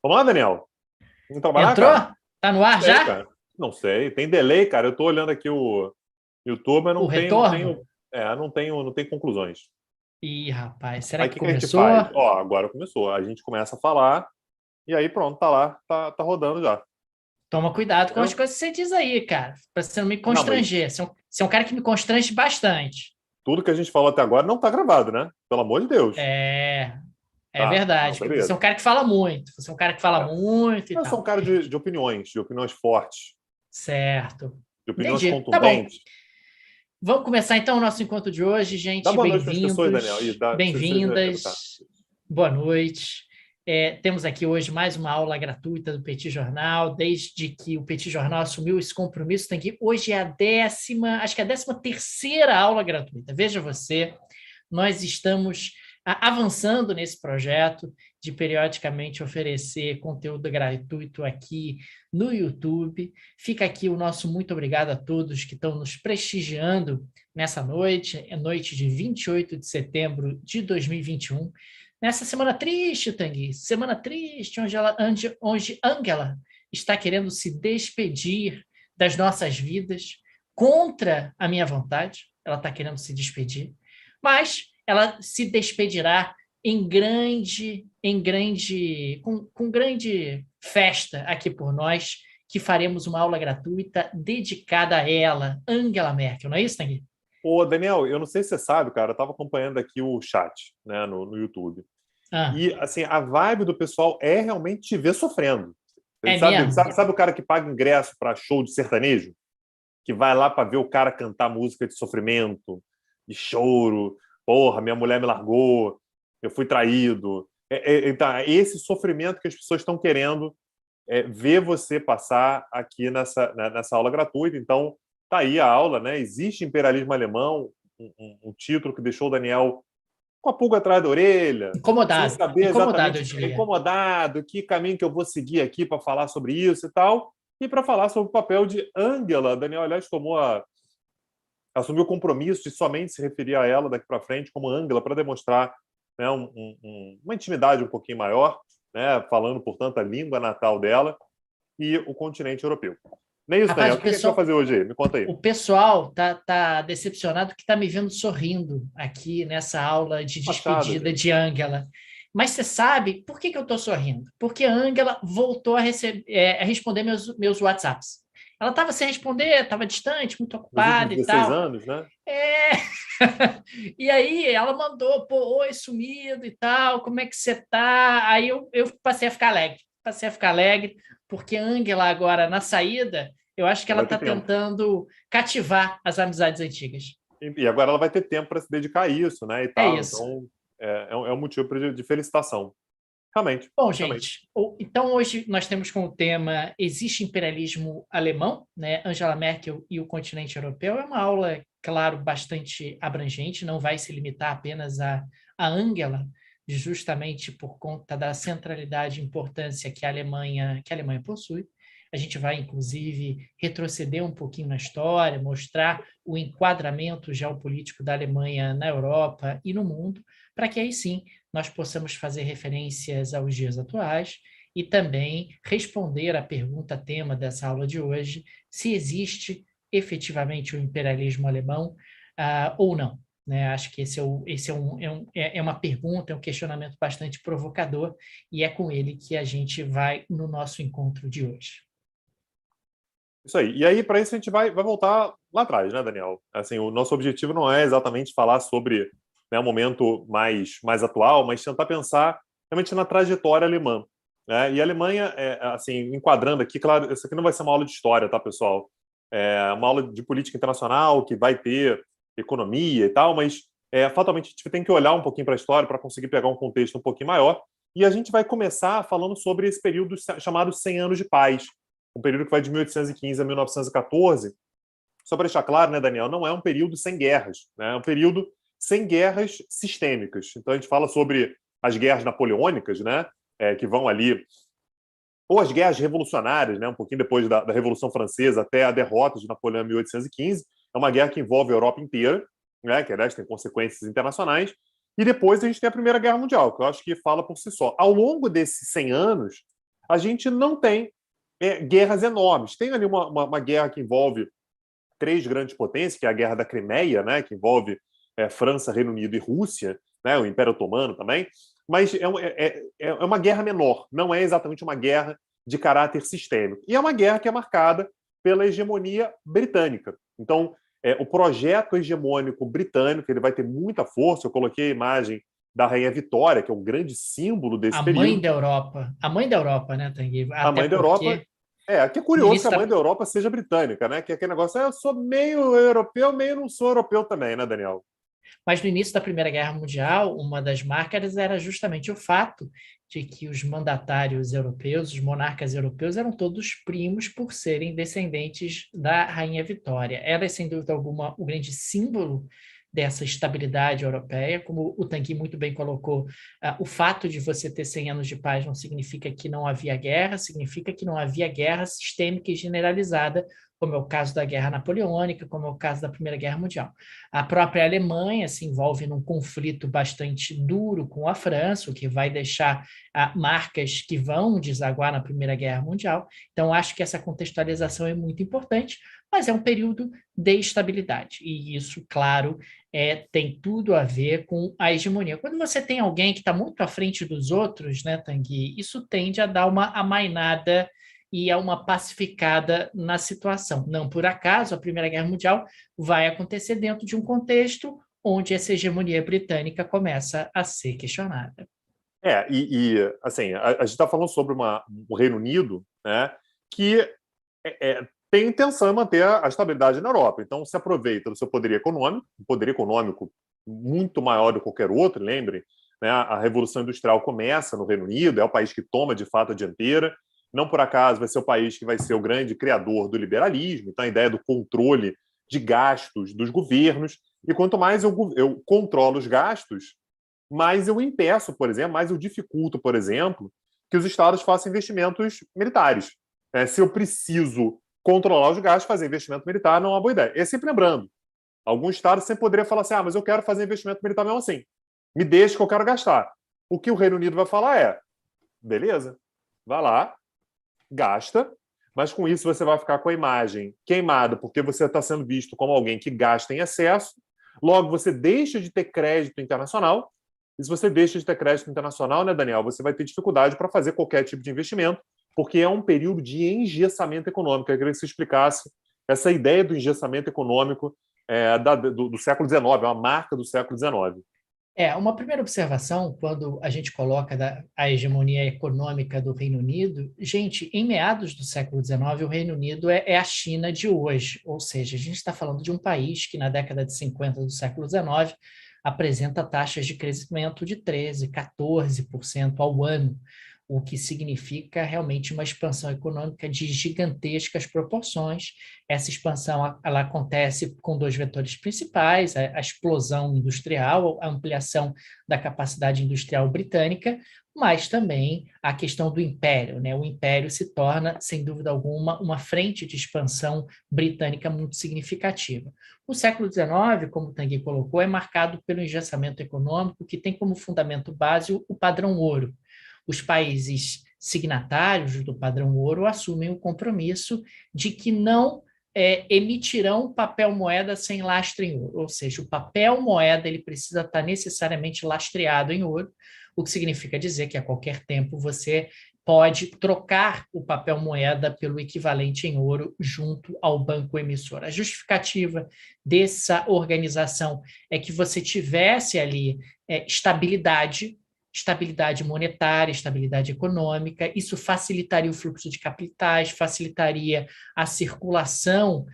Vamos lá, Daniel? Vamos trabalhar, Entrou? cara? Tá no ar Sei, já? cara. Não sei. Tem delay, cara. Eu tô olhando aqui o YouTube, mas O não retorno? tenho, não tem conclusões. Ih, rapaz, será Aí o que que que a gente começou? faz? Ó, agora começou. A gente começa a falar e aí pronto, tá lá, tá rodando já. Toma cuidado com as Entendeu? coisas que você diz aí, cara, pra você não me Não, mas constranger. Você é um cara que me constrange bastante. tudo que a gente falou até agora não tá gravado, né? Pelo amor de Deus. É, é Tá, não, verdade. Você é beleza. um cara que fala muito. Você é um cara que fala É. muito e Eu sou um tal. cara de opiniões fortes, Certo. de opiniões Entendi. Tá bom. contundentes. Vamos começar então o nosso encontro de hoje, Dá gente. boa noite para as pessoas, Daniel. Bem-vindos, Tá. bem-vindas. Boa noite. Temos aqui hoje mais uma aula gratuita do Petit Jornal. Desde que o Petit Jornal assumiu esse compromisso, tem que hoje é a décima, acho que é a 13ª aula gratuita. Veja você, nós estamos avançando nesse projeto de periodicamente oferecer conteúdo gratuito aqui no YouTube. Fica aqui o nosso muito obrigado a todos que estão nos prestigiando nessa noite, é noite de 28 de setembro de 2021. Nessa semana triste, Tanguy, semana triste, onde Angela está querendo se despedir das nossas vidas contra a minha vontade. Ela está querendo se despedir, mas ela se despedirá com grande festa aqui por nós, que faremos uma aula gratuita dedicada a ela, Angela Merkel, não é isso, Tanguy? Ô, Daniel, eu não sei se você sabe, cara, eu estava acompanhando aqui o chat, né, no YouTube. Ah, E, assim, a vibe do pessoal é realmente te ver sofrendo. é Sabe, mesmo? sabe, sabe o cara que paga ingresso para show de sertanejo? Que vai lá para ver o cara cantar música de sofrimento, de choro. Porra, minha mulher me largou, eu fui traído. Então, esse sofrimento que as pessoas estão querendo ver você passar aqui nessa aula gratuita. Então, tá aí a aula, né? Existe imperialismo alemão, um título que deixou o Daniel com a pulga atrás da orelha, sem Incomodado, saber incomodado, eu exatamente, diria. incomodado, que caminho que eu vou seguir aqui para falar sobre isso e tal, e para falar sobre o papel de Angela. Daniel, aliás, assumiu o compromisso de somente se referir a ela daqui para frente como Angela, para demonstrar, né, uma intimidade um pouquinho maior, né, falando, portanto, a língua natal dela e o continente europeu. Nem isso, Rapaz, Daniel. O que a gente vai fazer hoje aí? Me conta aí. o pessoal tá decepcionado que está me vendo sorrindo aqui nessa aula de Fachada, despedida gente. de Ângela. Mas você sabe por que eu estou sorrindo? Porque a Ângela voltou a responder meus WhatsApps. Ela estava sem responder, estava distante, muito Nos últimos ocupada e 16 tal. anos, né? É... E aí ela mandou, pô, oi, sumido e tal, como é que você tá? Aí eu passei a ficar alegre, porque a Ângela agora, na saída, eu acho que ela Vai está ter tempo. tentando cativar as amizades antigas. E agora ela vai ter tempo para se dedicar a isso, né? E É tal. isso. Então, é um motivo de felicitação. Realmente, Bom, realmente. gente, então hoje nós temos como tema Existe imperialismo alemão, né? Angela Merkel e o continente europeu. É uma aula, claro, bastante abrangente, não vai se limitar apenas a Angela, justamente por conta da centralidade e importância que a Alemanha possui. A gente vai, inclusive, retroceder um pouquinho na história, mostrar o enquadramento geopolítico da Alemanha na Europa e no mundo, para que aí sim nós possamos fazer referências aos dias atuais e também responder à pergunta tema dessa aula de hoje, se existe efetivamente o imperialismo alemão ou não. Né? Acho que esse é uma pergunta, é um questionamento bastante provocador e é com ele que a gente vai no nosso encontro de hoje. Isso aí. E aí, para isso, a gente vai voltar lá atrás, né, Daniel? Assim, o nosso objetivo não é exatamente falar sobre, né, o momento mais atual, mas tentar pensar realmente na trajetória alemã. Né? E a Alemanha, assim, enquadrando aqui, claro, isso aqui não vai ser uma aula de história, tá, pessoal? É uma aula de política internacional que vai ter economia e tal, mas fatalmente a gente tem que olhar um pouquinho para a história para conseguir pegar um contexto um pouquinho maior. E a gente vai começar falando sobre esse período chamado 100 anos de paz, um período que vai de 1815 a 1914. Só para deixar claro, né, Daniel, não é um período sem guerras, né? É um período sem guerras sistêmicas. Então a gente fala sobre as guerras napoleônicas, né, que vão ali, ou as guerras revolucionárias, né, um pouquinho depois da Revolução Francesa até a derrota de Napoleão em 1815. É uma guerra que envolve a Europa inteira, né, que aliás tem consequências internacionais. E depois a gente tem a Primeira Guerra Mundial, que eu acho que fala por si só. Ao longo desses 100 anos, a gente não tem guerras enormes. Tem ali uma guerra que envolve três grandes potências, que é a Guerra da Crimeia, né, que envolve França, Reino Unido e Rússia, né, o Império Otomano também, mas é uma guerra menor, não é exatamente uma guerra de caráter sistêmico. E é uma guerra que é marcada pela hegemonia britânica. Então, o projeto hegemônico britânico ele vai ter muita força. Eu coloquei a imagem da Rainha Vitória, que é um grande símbolo desse período. A mãe da Europa, né, Tanguy? A Até mãe da Europa. porque Que é curioso que a mãe da Europa seja britânica, né? Que é aquele negócio, eu sou meio europeu, meio não sou europeu também, né, Daniel? Mas no início da Primeira Guerra Mundial, uma das marcas era justamente o fato de que os mandatários europeus, os monarcas europeus, eram todos primos por serem descendentes da Rainha Vitória. Ela é, sem dúvida alguma, o grande símbolo dessa estabilidade europeia. Como o Tanguy muito bem colocou, o fato de você ter 100 anos de paz não significa que não havia guerra, significa que não havia guerra sistêmica e generalizada, como é o caso da Guerra Napoleônica, como é o caso da Primeira Guerra Mundial. A própria Alemanha se envolve num conflito bastante duro com a França, o que vai deixar marcas que vão desaguar na Primeira Guerra Mundial. Então, acho que essa contextualização é muito importante, mas é um período de estabilidade. E isso, claro, tem tudo a ver com a hegemonia. Quando você tem alguém que está muito à frente dos outros, né, Tanguy, isso tende a dar uma amainada e a uma pacificada na situação. Não por acaso, a Primeira Guerra Mundial vai acontecer dentro de um contexto onde essa hegemonia britânica começa a ser questionada. Assim, a gente está falando sobre o Reino Unido, né, que tem intenção de manter a estabilidade na Europa. Então, se aproveita do seu poder econômico muito maior do que qualquer outro, lembre, né, a Revolução Industrial começa no Reino Unido, é o país que toma, de fato, a dianteira. Não por acaso vai ser o país que vai ser o grande criador do liberalismo, então a ideia do controle de gastos dos governos. E quanto mais eu controlo os gastos, mais eu impeço, por exemplo, mais eu dificulto, por exemplo, que os estados façam investimentos militares. Se eu preciso controlar os gastos, fazer investimento militar não é uma boa ideia. E sempre lembrando, alguns estados sempre poderiam falar assim, mas eu quero fazer investimento militar mesmo assim. Me deixe que eu quero gastar. O que o Reino Unido vai falar beleza, vai lá, gasta, mas com isso você vai ficar com a imagem queimada, porque você está sendo visto como alguém que gasta em excesso, logo você deixa de ter crédito internacional, e se você deixa de ter crédito internacional, né, Daniel, você vai ter dificuldade para fazer qualquer tipo de investimento, porque é um período de engessamento econômico. Eu queria que você explicasse essa ideia do engessamento econômico do século XIX, é uma marca do século XIX. Uma primeira observação, quando a gente coloca a hegemonia econômica do Reino Unido, gente, em meados do século XIX, o Reino Unido é a China de hoje, ou seja, a gente está falando de um país que na década de 50 do século XIX apresenta taxas de crescimento de 13%, 14% ao ano, o que significa realmente uma expansão econômica de gigantescas proporções. Essa expansão ela acontece com dois vetores principais, a explosão industrial, a ampliação da capacidade industrial britânica, mas também a questão do império, né? O império se torna, sem dúvida alguma, uma frente de expansão britânica muito significativa. O século XIX, como o Tanguy colocou, é marcado pelo engessamento econômico que tem como fundamento base o padrão ouro. Os países signatários do padrão ouro assumem o compromisso de que não emitirão papel moeda sem lastro em ouro, ou seja, o papel moeda ele precisa estar necessariamente lastreado em ouro, o que significa dizer que a qualquer tempo você pode trocar o papel moeda pelo equivalente em ouro junto ao banco emissor. A justificativa dessa organização é que você tivesse ali estabilidade monetária, estabilidade econômica, isso facilitaria o fluxo de capitais, facilitaria a circulação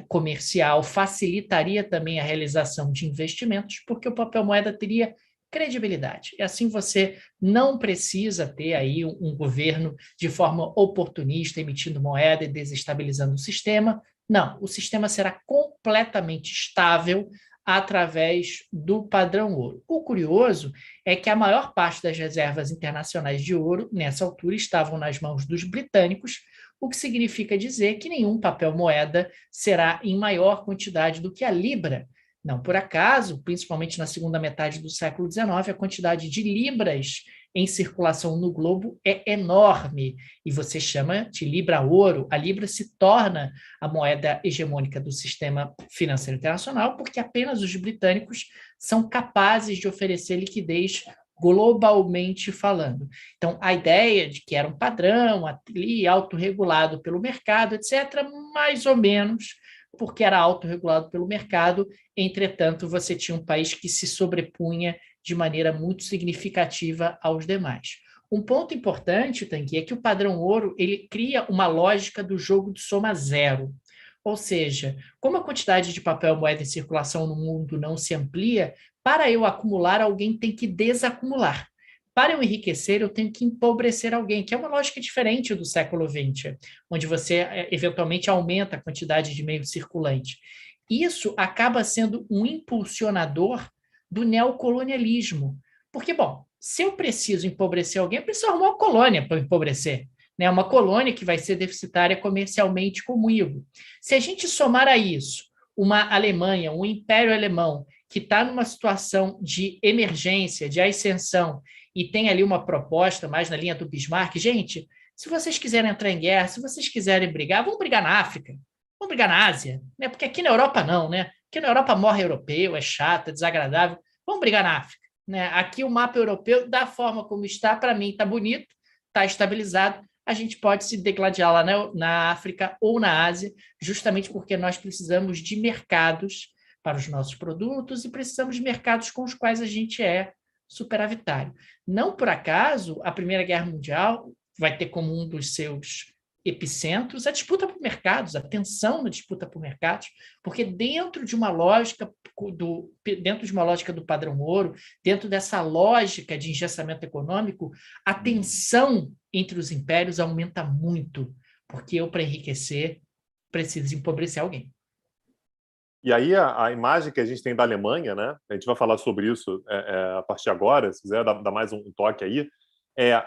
comercial, facilitaria também a realização de investimentos, porque o papel moeda teria credibilidade. E assim você não precisa ter aí um governo de forma oportunista emitindo moeda e desestabilizando o sistema. Não, o sistema será completamente estável através do padrão ouro. O curioso é que a maior parte das reservas internacionais de ouro, nessa altura, estavam nas mãos dos britânicos, o que significa dizer que nenhum papel moeda será em maior quantidade do que a libra Não por acaso, principalmente na segunda metade do século XIX, a quantidade de libras em circulação no globo é enorme, e você chama de libra-ouro. A libra se torna a moeda hegemônica do sistema financeiro internacional, porque apenas os britânicos são capazes de oferecer liquidez globalmente falando. Então, a ideia de que era um padrão ali, autorregulado pelo mercado, etc., mais ou menos, porque era autorregulado pelo mercado, entretanto, você tinha um país que se sobrepunha de maneira muito significativa aos demais. Um ponto importante, Tanguy, é que o padrão ouro ele cria uma lógica do jogo de soma zero. Ou seja, como a quantidade de papel moeda em circulação no mundo não se amplia, para eu acumular, alguém tem que desacumular. Para eu enriquecer, eu tenho que empobrecer alguém, que é uma lógica diferente do século XX, onde você eventualmente aumenta a quantidade de meio circulante. Isso acaba sendo um impulsionador do neocolonialismo. Porque, bom, se eu preciso empobrecer alguém, eu preciso arrumar uma colônia para empobrecer. Né? Uma colônia que vai ser deficitária comercialmente comigo. Se a gente somar a isso uma Alemanha, um império alemão, que está numa situação de emergência, de ascensão, e tem ali uma proposta mais na linha do Bismarck, gente, se vocês quiserem entrar em guerra, se vocês quiserem brigar, vamos brigar na África, vamos brigar na Ásia, né? Porque aqui na Europa não, né? Aqui na Europa morre europeu, é chato, é desagradável, vamos brigar na África. Né? Aqui o mapa europeu, da forma como está, para mim está bonito, está estabilizado, a gente pode se degladiar lá na África ou na Ásia, justamente porque nós precisamos de mercados para os nossos produtos e precisamos de mercados com os quais a gente é superavitário. Não por acaso, a Primeira Guerra Mundial vai ter como um dos seus epicentros a disputa por mercados, a tensão na disputa por mercados, porque dentro de uma lógica do padrão ouro, dentro dessa lógica de engessamento econômico, a tensão entre os impérios aumenta muito, porque eu, para enriquecer, preciso empobrecer alguém. E aí a imagem que a gente tem da Alemanha, né? A gente vai falar sobre isso a partir de agora, se quiser dar mais um toque aí,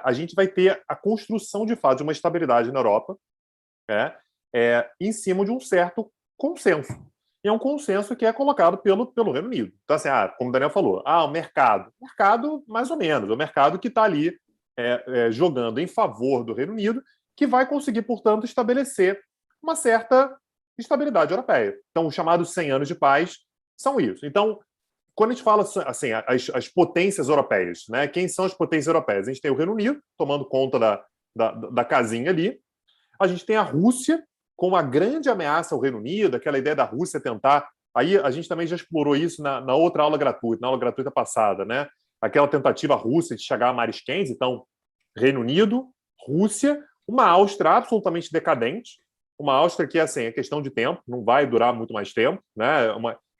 a gente vai ter a construção de fato de uma estabilidade na Europa, em cima de um certo consenso. E é um consenso que é colocado pelo Reino Unido. Então, assim, como o Daniel falou, o mercado. Mercado, mais ou menos, é o mercado que está ali jogando em favor do Reino Unido, que vai conseguir, portanto, estabelecer uma certa estabilidade europeia. Então, os chamados 100 anos de paz são isso. Então, quando a gente fala assim, as potências europeias, né? Quem são as potências europeias? A gente tem o Reino Unido tomando conta da casinha ali. A gente tem a Rússia com uma grande ameaça ao Reino Unido, aquela ideia da Rússia tentar... Aí a gente também já explorou isso na outra aula gratuita, na aula gratuita passada, né? Aquela tentativa russa de chegar a mares quentes. Então, Reino Unido, Rússia, uma Áustria absolutamente decadente, uma Áustria que assim, é questão de tempo, não vai durar muito mais tempo, né?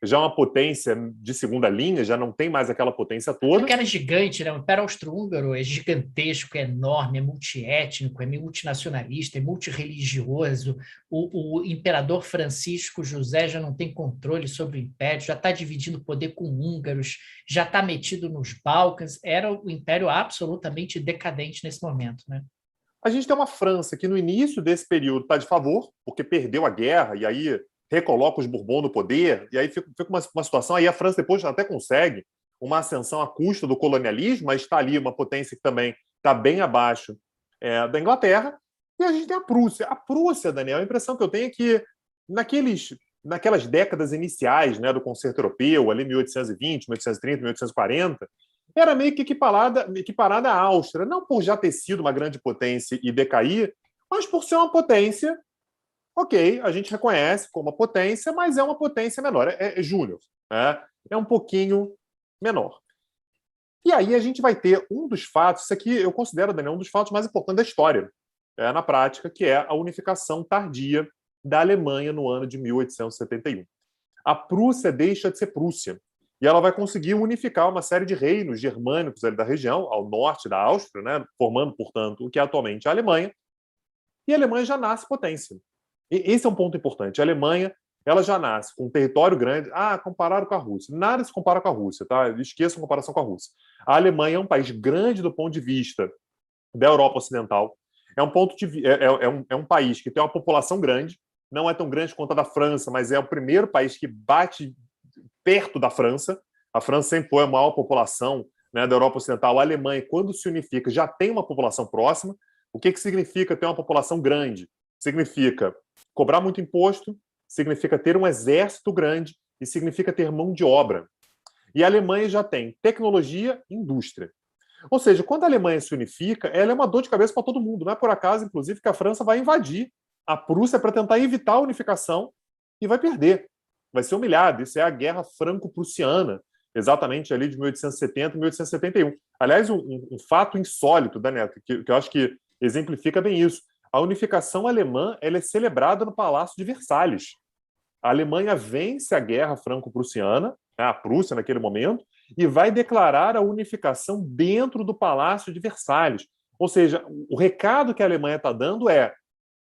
Já uma potência de segunda linha, já não tem mais aquela potência toda. Porque era gigante, né? O Império Austro-Húngaro é gigantesco, é enorme, é multiétnico, é multinacionalista, é multirreligioso. O imperador Francisco José já não tem controle sobre o império, já está dividindo poder com húngaros, já está metido nos Balcãs. Era o império absolutamente decadente nesse momento, né? A gente tem uma França que no início desse período está de favor, porque perdeu a guerra, e aí recoloca os Bourbons no poder, e aí fica uma situação, aí a França depois até consegue uma ascensão à custa do colonialismo, mas está ali uma potência que também está bem abaixo da Inglaterra, e a gente tem a Prússia. A Prússia, Daniel, a impressão que eu tenho é que naquelas décadas iniciais, né, do concerto europeu, ali 1820, 1830, 1840, era meio que equiparada à Áustria, não por já ter sido uma grande potência e decair, mas por ser uma potência, ok, a gente reconhece como uma potência, mas é uma potência menor, é júnior, é um pouquinho menor. E aí a gente vai ter um dos fatos, isso aqui eu considero, Daniel, um dos fatos mais importantes da história, na prática, que é a unificação tardia da Alemanha no ano de 1871. A Prússia deixa de ser Prússia, e ela vai conseguir unificar uma série de reinos germânicos ali da região, ao norte da Áustria, né, formando, portanto, o que é atualmente a Alemanha, e a Alemanha já nasce potência. E esse é um ponto importante. A Alemanha ela já nasce com um território grande. Comparado com a Rússia. Nada se compara com a Rússia, tá? Esqueça a comparação com a Rússia. A Alemanha é um país grande do ponto de vista da Europa Ocidental. É um país que tem uma população grande, não é tão grande quanto a da França, mas é o primeiro país que bate perto da França. A França sempre foi a maior população, né, da Europa Ocidental. A Alemanha, quando se unifica, já tem uma população próxima. O que significa ter uma população grande? Significa cobrar muito imposto, significa ter um exército grande e significa ter mão de obra. E a Alemanha já tem tecnologia e indústria. Ou seja, quando a Alemanha se unifica, ela é uma dor de cabeça para todo mundo. Não é por acaso, inclusive, que a França vai invadir a Prússia para tentar evitar a unificação e vai perder. Vai ser humilhado. Isso é a Guerra Franco-Prussiana, exatamente ali de 1870 e 1871. Aliás, um fato insólito, Daniel, que eu acho que exemplifica bem isso. A unificação alemã ela é celebrada no Palácio de Versalhes. A Alemanha vence a Guerra Franco-Prussiana, a Prússia naquele momento, e vai declarar a unificação dentro do Palácio de Versalhes. Ou seja, o recado que a Alemanha está dando é: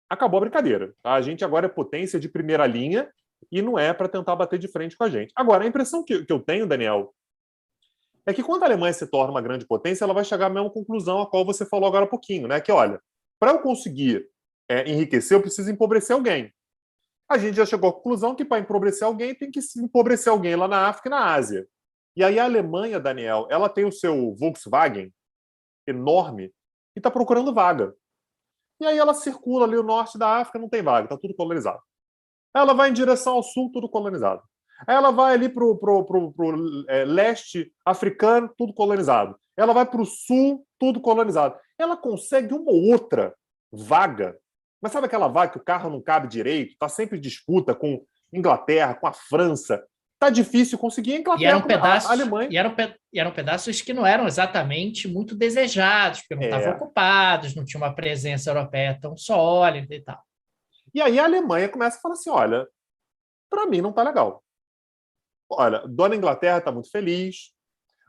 acabou a brincadeira. Tá? A gente agora é potência de primeira linha e não é para tentar bater de frente com a gente. Agora, a impressão que eu tenho, Daniel, é que quando a Alemanha se torna uma grande potência, ela vai chegar à mesma conclusão a qual você falou agora há pouquinho, né? Que, olha, para eu conseguir enriquecer, eu preciso empobrecer alguém. A gente já chegou à conclusão que para empobrecer alguém tem que se empobrecer alguém lá na África e na Ásia. E aí a Alemanha, Daniel, ela tem o seu Volkswagen enorme e está procurando vaga. E aí ela circula ali o norte da África, não tem vaga, está tudo colonizado. Ela vai em direção ao sul, tudo colonizado. Aí ela vai ali para o leste africano, tudo colonizado. Ela vai para o sul, tudo colonizado. Ela consegue uma outra vaga, mas sabe aquela vaga que o carro não cabe direito? Está sempre em disputa com Inglaterra, com a França. Está difícil conseguir a Inglaterra, a Alemanha. E eram pedaços que não eram exatamente muito desejados, porque não estavam ocupados, não tinha uma presença europeia tão sólida e tal. E aí a Alemanha começa a falar assim, olha, para mim não está legal. Olha, Dona Inglaterra está muito feliz,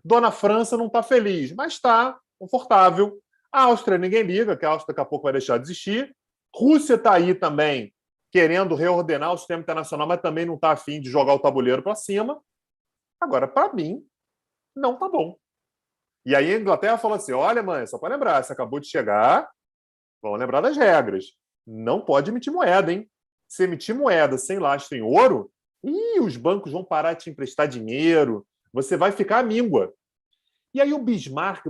Dona França não está feliz, mas está confortável. A Áustria ninguém liga, que a Áustria daqui a pouco vai deixar de existir. Rússia está aí também querendo reordenar o sistema internacional, mas também não está afim de jogar o tabuleiro para cima. Agora, para mim, não está bom. E aí a Inglaterra falou assim, olha, mãe, só para lembrar, você acabou de chegar, vamos lembrar das regras. Não pode emitir moeda, hein? Se emitir moeda sem lastro em ouro, os bancos vão parar de te emprestar dinheiro, você vai ficar à míngua. E aí o Bismarck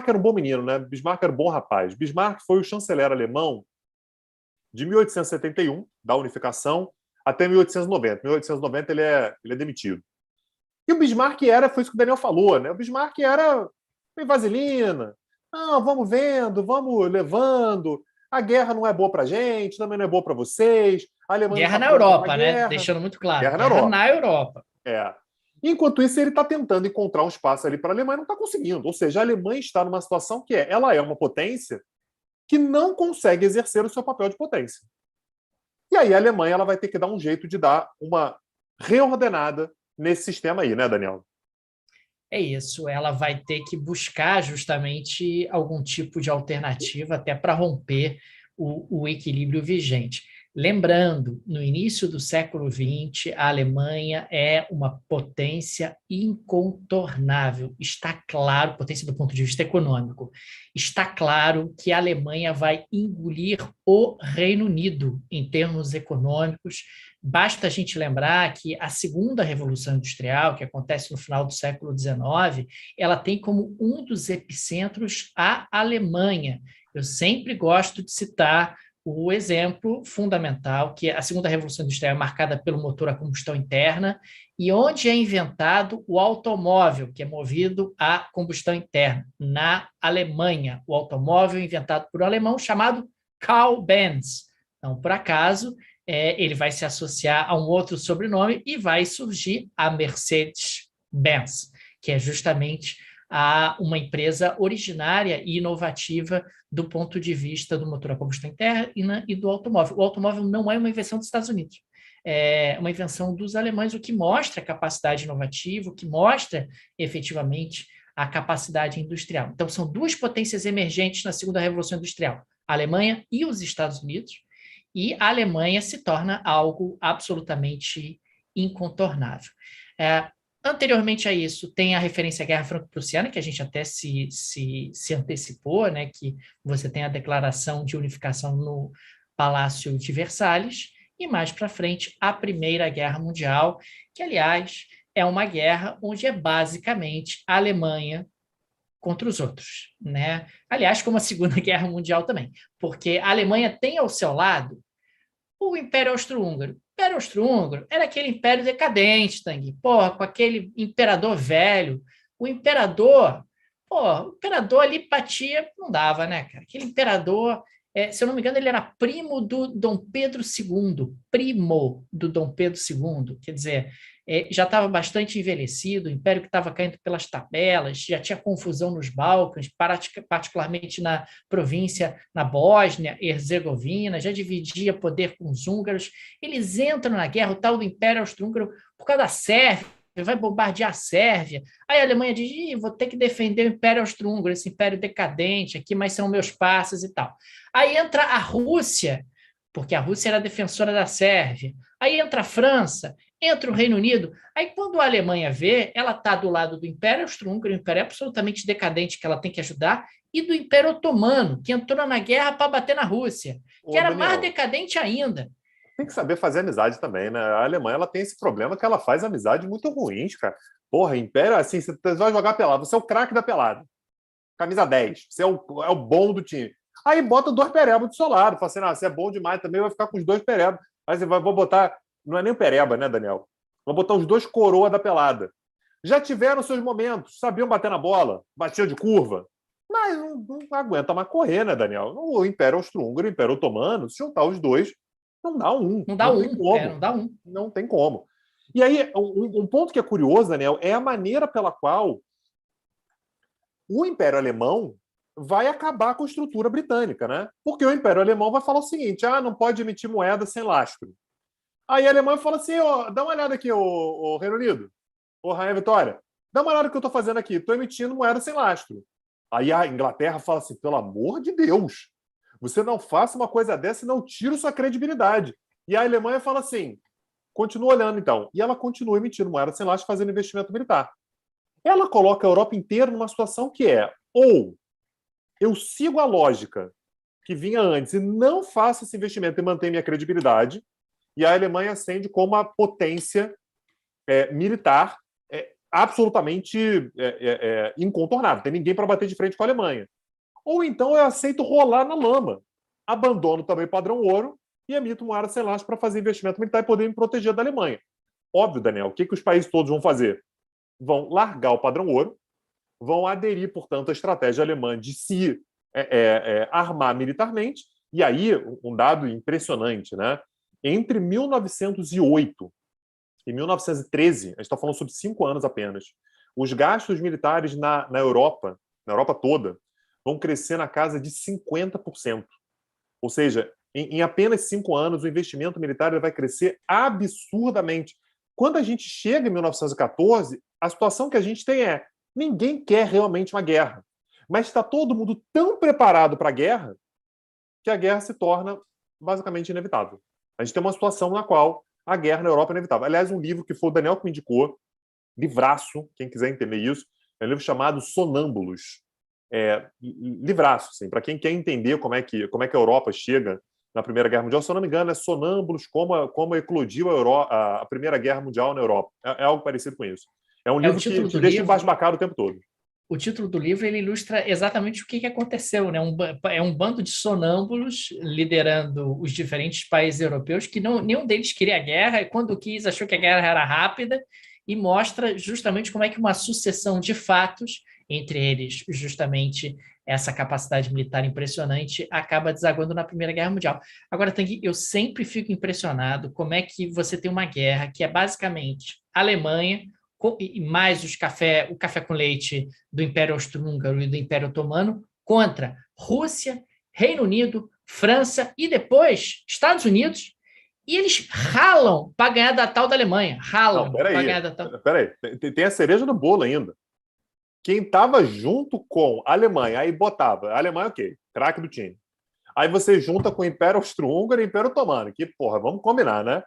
era um bom menino, né? Bismarck era um bom rapaz. Bismarck foi o chanceler alemão de 1871, da unificação, até 1890. 1890 ele é demitido. E o Bismarck foi isso que o Daniel falou, né? O Bismarck era meio vaselina. Não, vamos vendo, vamos levando. A guerra não é boa pra gente, também não é boa para vocês. A Alemanha guerra na Europa, né? Deixando muito claro. Guerra na Europa. Enquanto isso, ele está tentando encontrar um espaço ali para a Alemanha e não está conseguindo. Ou seja, a Alemanha está numa situação que ela é uma potência que não consegue exercer o seu papel de potência. E aí a Alemanha ela vai ter que dar um jeito de dar uma reordenada nesse sistema aí, né, Daniel? É isso, ela vai ter que buscar justamente algum tipo de alternativa até para romper o equilíbrio vigente. Lembrando, no início do século XX, a Alemanha é uma potência incontornável. Está claro, potência do ponto de vista econômico, está claro que a Alemanha vai engolir o Reino Unido em termos econômicos. Basta a gente lembrar que a segunda Revolução Industrial, que acontece no final do século XIX, ela tem como um dos epicentros a Alemanha. Eu sempre gosto de citar o exemplo fundamental, que a segunda Revolução Industrial é marcada pelo motor a combustão interna, e onde é inventado o automóvel, que é movido a combustão interna, na Alemanha. O automóvel inventado por um alemão chamado Karl Benz. Não por acaso, ele vai se associar a um outro sobrenome e vai surgir a Mercedes-Benz, que é justamente uma empresa originária e inovativa do ponto de vista do motor a combustão interna e do automóvel. O automóvel não é uma invenção dos Estados Unidos, é uma invenção dos alemães, o que mostra a capacidade inovativa, o que mostra efetivamente a capacidade industrial. Então, são duas potências emergentes na segunda Revolução Industrial, a Alemanha e os Estados Unidos, e a Alemanha se torna algo absolutamente incontornável. Anteriormente a isso, tem a referência à Guerra Franco-Prussiana, que a gente até se antecipou, né, que você tem a declaração de unificação no Palácio de Versalhes, e mais para frente, a Primeira Guerra Mundial, que, aliás, é uma guerra onde é basicamente a Alemanha contra os outros, né? Aliás, como a Segunda Guerra Mundial também, porque a Alemanha tem ao seu lado o Império Austro-Húngaro. O Império Austro-Húngaro era aquele império decadente, Tanguy, porra, com aquele imperador velho. O imperador ali batia, não dava, né, cara? Aquele imperador, se eu não me engano, ele era primo do Dom Pedro II, primo do Dom Pedro II, quer dizer, já estava bastante envelhecido, o império que estava caindo pelas tabelas, já tinha confusão nos Balcãs, particularmente na província, na Bósnia, Herzegovina, já dividia poder com os húngaros. Eles entram na guerra, o tal do Império Austro-Húngaro, por causa da Sérvia, vai bombardear a Sérvia. Aí a Alemanha diz, vou ter que defender o Império Austro-Húngaro, esse império decadente aqui, mas são meus passos e tal. Aí entra a Rússia, porque a Rússia era defensora da Sérvia. Aí entra a França, entra o Reino Unido. Aí, quando a Alemanha vê, ela está do lado do Império Austro-Húngaro, o império absolutamente decadente que ela tem que ajudar, e do Império Otomano, que entrou na guerra para bater na Rússia, que era mais decadente ainda. Tem que saber fazer amizade também, né? A Alemanha ela tem esse problema que ela faz amizade muito ruins, cara. Porra, Império, assim, você vai jogar pelada, você é o craque da pelada. Camisa 10, você é o bom do time. Aí bota 2 perebas do seu lado. Fala assim, você é bom demais também, vai ficar com os 2 perebas. Aí você vou botar, não é nem o pereba, né, Daniel? Vou botar os 2 coroa da pelada. Já tiveram seus momentos, sabiam bater na bola, batiam de curva, mas não aguenta mais correr, né, Daniel? O Império Austro-Húngaro e o Império Otomano, se juntar os dois, não dá um. Não dá tem como. não dá um. Não tem como. E aí, um ponto que é curioso, Daniel, é a maneira pela qual o Império Alemão vai acabar com a estrutura britânica, né? Porque o Império Alemão vai falar o seguinte: não pode emitir moeda sem lastro. Aí a Alemanha fala assim: dá uma olhada aqui, o Reino Unido, Rainha Vitória, dá uma olhada no que eu estou fazendo aqui, estou emitindo moeda sem lastro. Aí a Inglaterra fala assim: pelo amor de Deus, você não faça uma coisa dessa e não tira sua credibilidade. E a Alemanha fala assim: continua olhando então. E ela continua emitindo moeda sem lastro, fazendo investimento militar. Ela coloca a Europa inteira numa situação que é: ou eu sigo a lógica que vinha antes e não faço esse investimento e mantenho minha credibilidade, e a Alemanha ascende como uma potência militar absolutamente incontornável. Não tem ninguém para bater de frente com a Alemanha. Ou então eu aceito rolar na lama, abandono também o padrão ouro e emito moeda sem lastro para fazer investimento militar e poder me proteger da Alemanha. Óbvio, Daniel, o que os países todos vão fazer? Vão largar o padrão ouro, vão aderir, portanto, à estratégia alemã de se armar militarmente. E aí, um dado impressionante, né? Entre 1908 e 1913, a gente está falando sobre 5 anos apenas, os gastos militares na Europa toda, vão crescer na casa de 50%. Ou seja, em apenas 5 anos, o investimento militar vai crescer absurdamente. Quando a gente chega em 1914, a situação que a gente tem é: ninguém quer realmente uma guerra. Mas está todo mundo tão preparado para a guerra que a guerra se torna basicamente inevitável. A gente tem uma situação na qual a guerra na Europa é inevitável. Aliás, um livro que foi o Daniel que me indicou, livraço, quem quiser entender isso, é um livro chamado Sonâmbulos. Livraço, assim, para quem quer entender como é que a Europa chega na Primeira Guerra Mundial. Se eu não me engano, é Sonâmbulos, como eclodiu a Primeira Guerra Mundial na Europa. É algo parecido com isso. É um livro que te deixa embasbacado o tempo todo. O título do livro ele ilustra exatamente o que aconteceu, né? É um bando de sonâmbulos liderando os diferentes países europeus que nenhum deles queria guerra, e quando quis achou que a guerra era rápida, e mostra justamente como é que uma sucessão de fatos, entre eles justamente essa capacidade militar impressionante, acaba desaguando na Primeira Guerra Mundial. Agora, Tanguy, eu sempre fico impressionado como é que você tem uma guerra que é basicamente Alemanha, e mais o café com leite do Império Austro-Húngaro e do Império Otomano, contra Rússia, Reino Unido, França e depois Estados Unidos, e eles ralam para ganhar da tal da Alemanha. Ralam para ganhar da tal. Peraí, tem a cereja no bolo ainda. Quem estava junto com a Alemanha, aí botava, a Alemanha, ok, craque do time. Aí você junta com o Império Austro-Húngaro e o Império Otomano, que, porra, vamos combinar, né?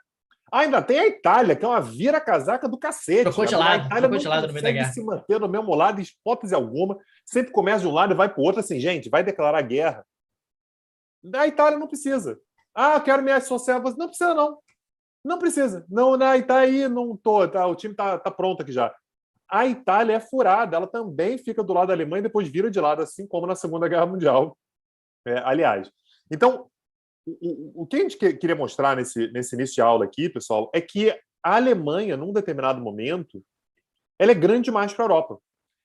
Ainda tem a Itália, que é uma vira-casaca do cacete. Trocou de lado, a Itália trocou de lado no meio da guerra. Se manter no mesmo lado, em hipótese alguma. Sempre começa de um lado e vai para o outro, assim, gente, vai declarar guerra. A Itália não precisa. Eu quero me associar. Não precisa, não. Não precisa. Não, na Itália não tô, tá, o time tá pronto aqui já. A Itália é furada, ela também fica do lado da Alemanha e depois vira de lado, assim como na Segunda Guerra Mundial. Aliás. Então, o que a gente queria mostrar nesse início de aula aqui, pessoal, é que a Alemanha, num determinado momento, ela é grande demais para a Europa.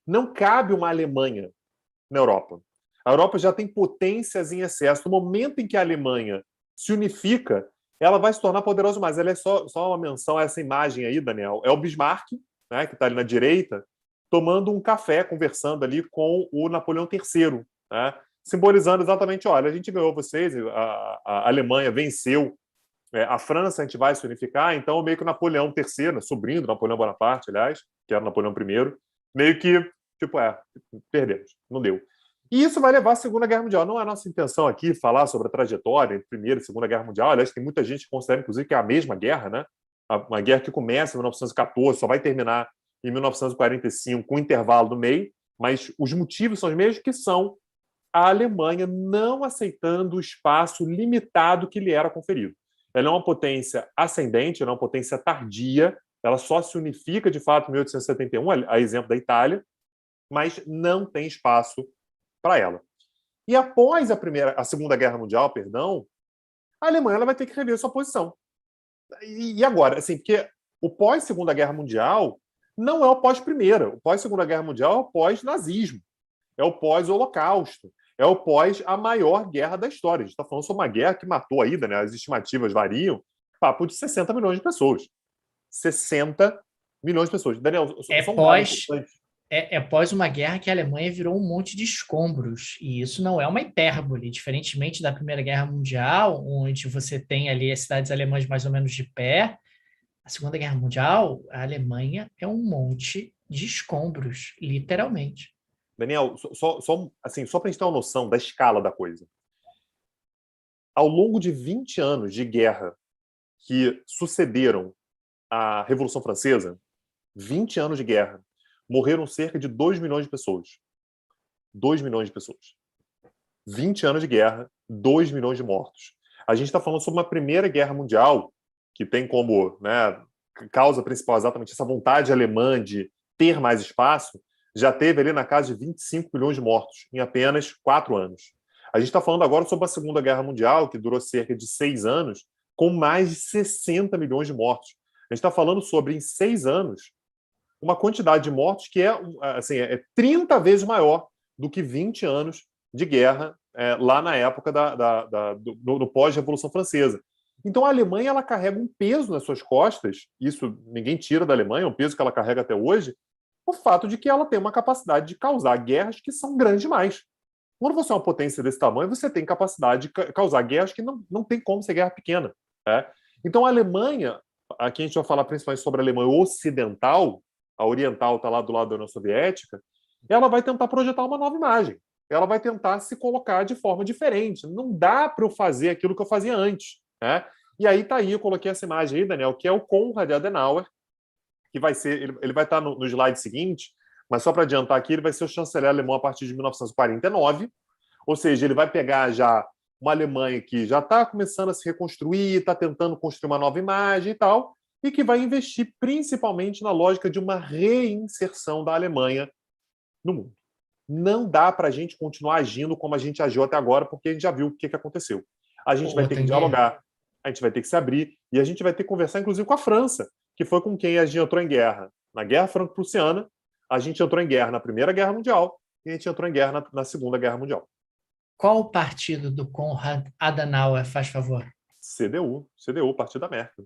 Não cabe uma Alemanha na Europa. A Europa já tem potências em excesso. No momento em que a Alemanha se unifica, ela vai se tornar poderosa mais. Ela é só uma menção a essa imagem aí, Daniel. É o Bismarck, né, que está ali na direita, tomando um café, conversando ali com o Napoleão III, né, simbolizando exatamente, olha, a gente ganhou vocês, a Alemanha venceu a França, a gente vai se unificar, então meio que o Napoleão III, sobrinho do Napoleão Bonaparte, aliás, que era o Napoleão I, meio que, tipo, perdemos, não deu. E isso vai levar à Segunda Guerra Mundial. Não é a nossa intenção aqui falar sobre a trajetória entre Primeira e Segunda Guerra Mundial. Aliás, tem muita gente que considera, inclusive, que é a mesma guerra, né? Uma guerra que começa em 1914, só vai terminar em 1945, com um intervalo no meio, mas os motivos são os mesmos, que são a Alemanha não aceitando o espaço limitado que lhe era conferido. Ela é uma potência ascendente, ela é uma potência tardia, ela só se unifica, de fato, em 1871, a exemplo da Itália, mas não tem espaço para ela. E após a Segunda Guerra Mundial, perdão, a Alemanha ela vai ter que rever sua posição. E agora, assim, porque o pós-Segunda Guerra Mundial não é o pós-Primeira. O pós-Segunda Guerra Mundial é o pós-nazismo, é o pós-Holocausto, é o pós a maior guerra da história. A gente está falando sobre uma guerra que matou ainda, né? As estimativas variam, papo de 60 milhões de pessoas. 60 milhões de pessoas. Daniel, É só um dado pós importante. é após uma guerra que a Alemanha virou um monte de escombros, e isso não é uma hipérbole, diferentemente da Primeira Guerra Mundial, onde você tem ali as cidades alemãs mais ou menos de pé. A Segunda Guerra Mundial, a Alemanha é um monte de escombros, literalmente. Daniel, assim, só para a gente ter uma noção da escala da coisa. Ao longo de 20 anos de guerra que sucederam à Revolução Francesa, 20 anos de guerra, morreram cerca de 2 milhões de pessoas. 2 milhões de pessoas. 20 anos de guerra, 2 milhões de mortos. A gente está falando sobre uma Primeira Guerra Mundial, que tem como, né, causa principal exatamente essa vontade alemã de ter mais espaço, já teve ali na casa de 25 milhões de mortos em apenas 4 anos. A gente está falando agora sobre a Segunda Guerra Mundial, que durou cerca de 6 anos, com mais de 60 milhões de mortos. A gente está falando sobre, em 6 anos, uma quantidade de mortos que assim, é 30 vezes maior do que 20 anos de guerra lá na época do pós-Revolução Francesa. Então, a Alemanha ela carrega um peso nas suas costas, isso ninguém tira da Alemanha, é um peso que ela carrega até hoje, o fato de que ela tem uma capacidade de causar guerras que são grandes demais. Quando você é uma potência desse tamanho, você tem capacidade de causar guerras que não tem como ser guerra pequena. Né? Então, a Alemanha, aqui a gente vai falar principalmente sobre a Alemanha ocidental, a oriental está lá do lado da União Soviética, ela vai tentar projetar uma nova imagem. Ela vai tentar se colocar de forma diferente. Não dá para eu fazer aquilo que eu fazia antes. Né? E aí está aí, eu coloquei essa imagem aí, Daniel, que é o Konrad Adenauer, que vai ser, ele vai estar no slide seguinte, mas só para adiantar aqui, ele vai ser o chanceler alemão a partir de 1949, ou seja, ele vai pegar já uma Alemanha que já está começando a se reconstruir, está tentando construir uma nova imagem e tal, e que vai investir principalmente na lógica de uma reinserção da Alemanha no mundo. Não dá para a gente continuar agindo como a gente agiu até agora, porque a gente já viu o que aconteceu. A gente vai ter que dialogar, a gente vai ter que se abrir, e a gente vai ter que conversar, inclusive, com a França, que foi com quem a gente entrou em guerra na Guerra Franco-Prussiana, a gente entrou em guerra na Primeira Guerra Mundial, e a gente entrou em guerra na Segunda Guerra Mundial. Qual o partido do Konrad Adenauer, faz favor? CDU, Partido da Merkel.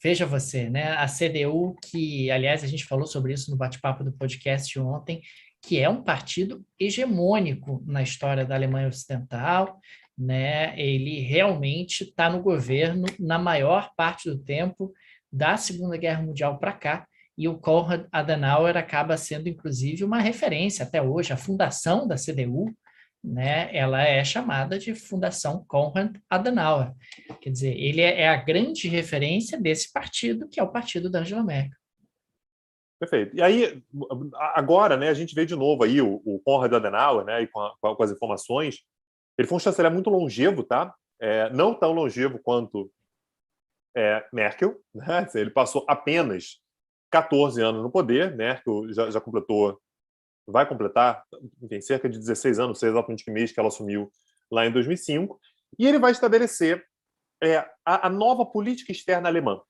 Veja você, né? A CDU, que, aliás, a gente falou sobre isso no bate-papo do podcast ontem, que é um partido hegemônico na história da Alemanha Ocidental, né? Ele realmente está no governo na maior parte do tempo da Segunda Guerra Mundial para cá, e o Konrad Adenauer acaba sendo, inclusive, uma referência até hoje. A fundação da CDU, né, ela é chamada de Fundação Konrad Adenauer. Quer dizer, ele é a grande referência desse partido, que é o partido da Angela Merkel. Perfeito. E aí, agora, né, a gente vê de novo aí o Konrad Adenauer, né, e com as informações. Ele foi um chanceler muito longevo, tá? Não tão longevo quanto Merkel, né? Ele passou apenas 14 anos no poder. Merkel já completou, vai completar, tem cerca de 16 anos, não sei exatamente que mês que ela assumiu lá em 2005, e ele vai estabelecer a nova política externa alemã.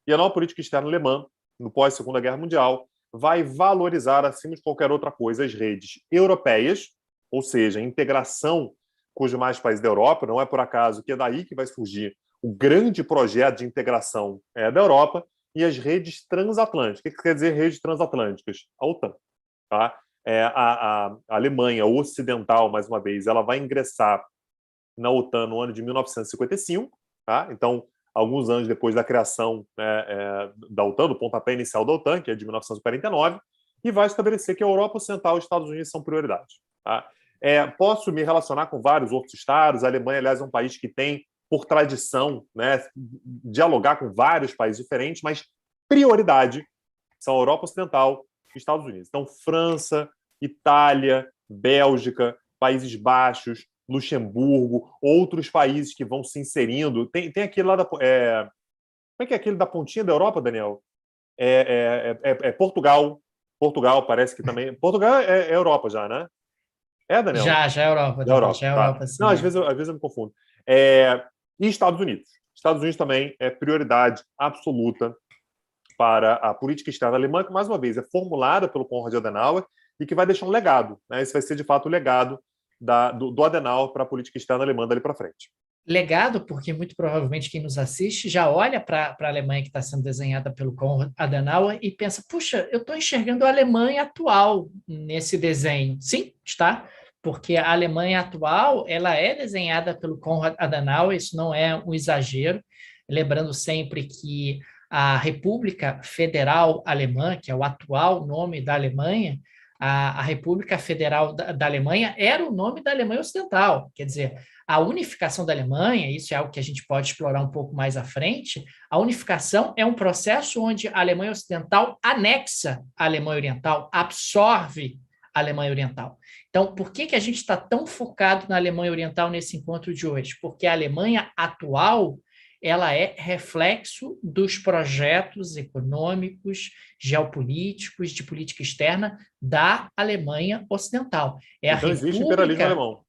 E a nova política externa alemã, no pós-Segunda Guerra Mundial, vai valorizar, acima de qualquer outra coisa, as redes europeias, ou seja, a integração com os demais países da Europa. Não é por acaso que é daí que vai surgir o grande projeto de integração da Europa, e as redes transatlânticas. O que quer dizer redes transatlânticas? A OTAN. Tá? A Alemanha Ocidental, mais uma vez, ela vai ingressar na OTAN no ano de 1955. Tá? Então, alguns anos depois da criação da OTAN, do pontapé inicial da OTAN, que é de 1949, e vai estabelecer que a Europa Ocidental e os Estados Unidos são prioridades. Tá? Posso me relacionar com vários outros estados. A Alemanha, aliás, é um país que tem, por tradição, né, dialogar com vários países diferentes, mas prioridade são a Europa Ocidental e Estados Unidos. Então, França, Itália, Bélgica, Países Baixos, Luxemburgo, outros países que vão se inserindo. Tem aquele lá como é que é aquele da pontinha da Europa, Daniel? Portugal. Portugal parece que também. Portugal é Europa já, né? Daniel? Já é Europa, Da Davi, Europa, já é tá. Europa, sim. Não, às vezes eu me confundo. E Estados Unidos. Estados Unidos também é prioridade absoluta para a política externa alemã, que, mais uma vez, é formulada pelo Konrad Adenauer e que vai deixar um legado. Né? Esse vai ser, de fato, o legado do Adenauer para a política externa alemã dali para frente. Legado, porque muito provavelmente quem nos assiste já olha para a Alemanha que está sendo desenhada pelo Konrad Adenauer e pensa, puxa, eu estou enxergando a Alemanha atual nesse desenho. Sim, está, porque a Alemanha atual ela é desenhada pelo Konrad Adenauer, isso não é um exagero, lembrando sempre que a República Federal Alemã, que é o atual nome da Alemanha, a República Federal da Alemanha era o nome da Alemanha Ocidental, quer dizer, a unificação da Alemanha, isso é algo que a gente pode explorar um pouco mais à frente, a unificação é um processo onde a Alemanha Ocidental anexa a Alemanha Oriental, absorve a Alemanha Oriental. Então, por que a gente está tão focado na Alemanha Oriental nesse encontro de hoje? Porque a Alemanha atual ela é reflexo dos projetos econômicos, geopolíticos, de política externa da Alemanha Ocidental. Então existe imperialismo alemão.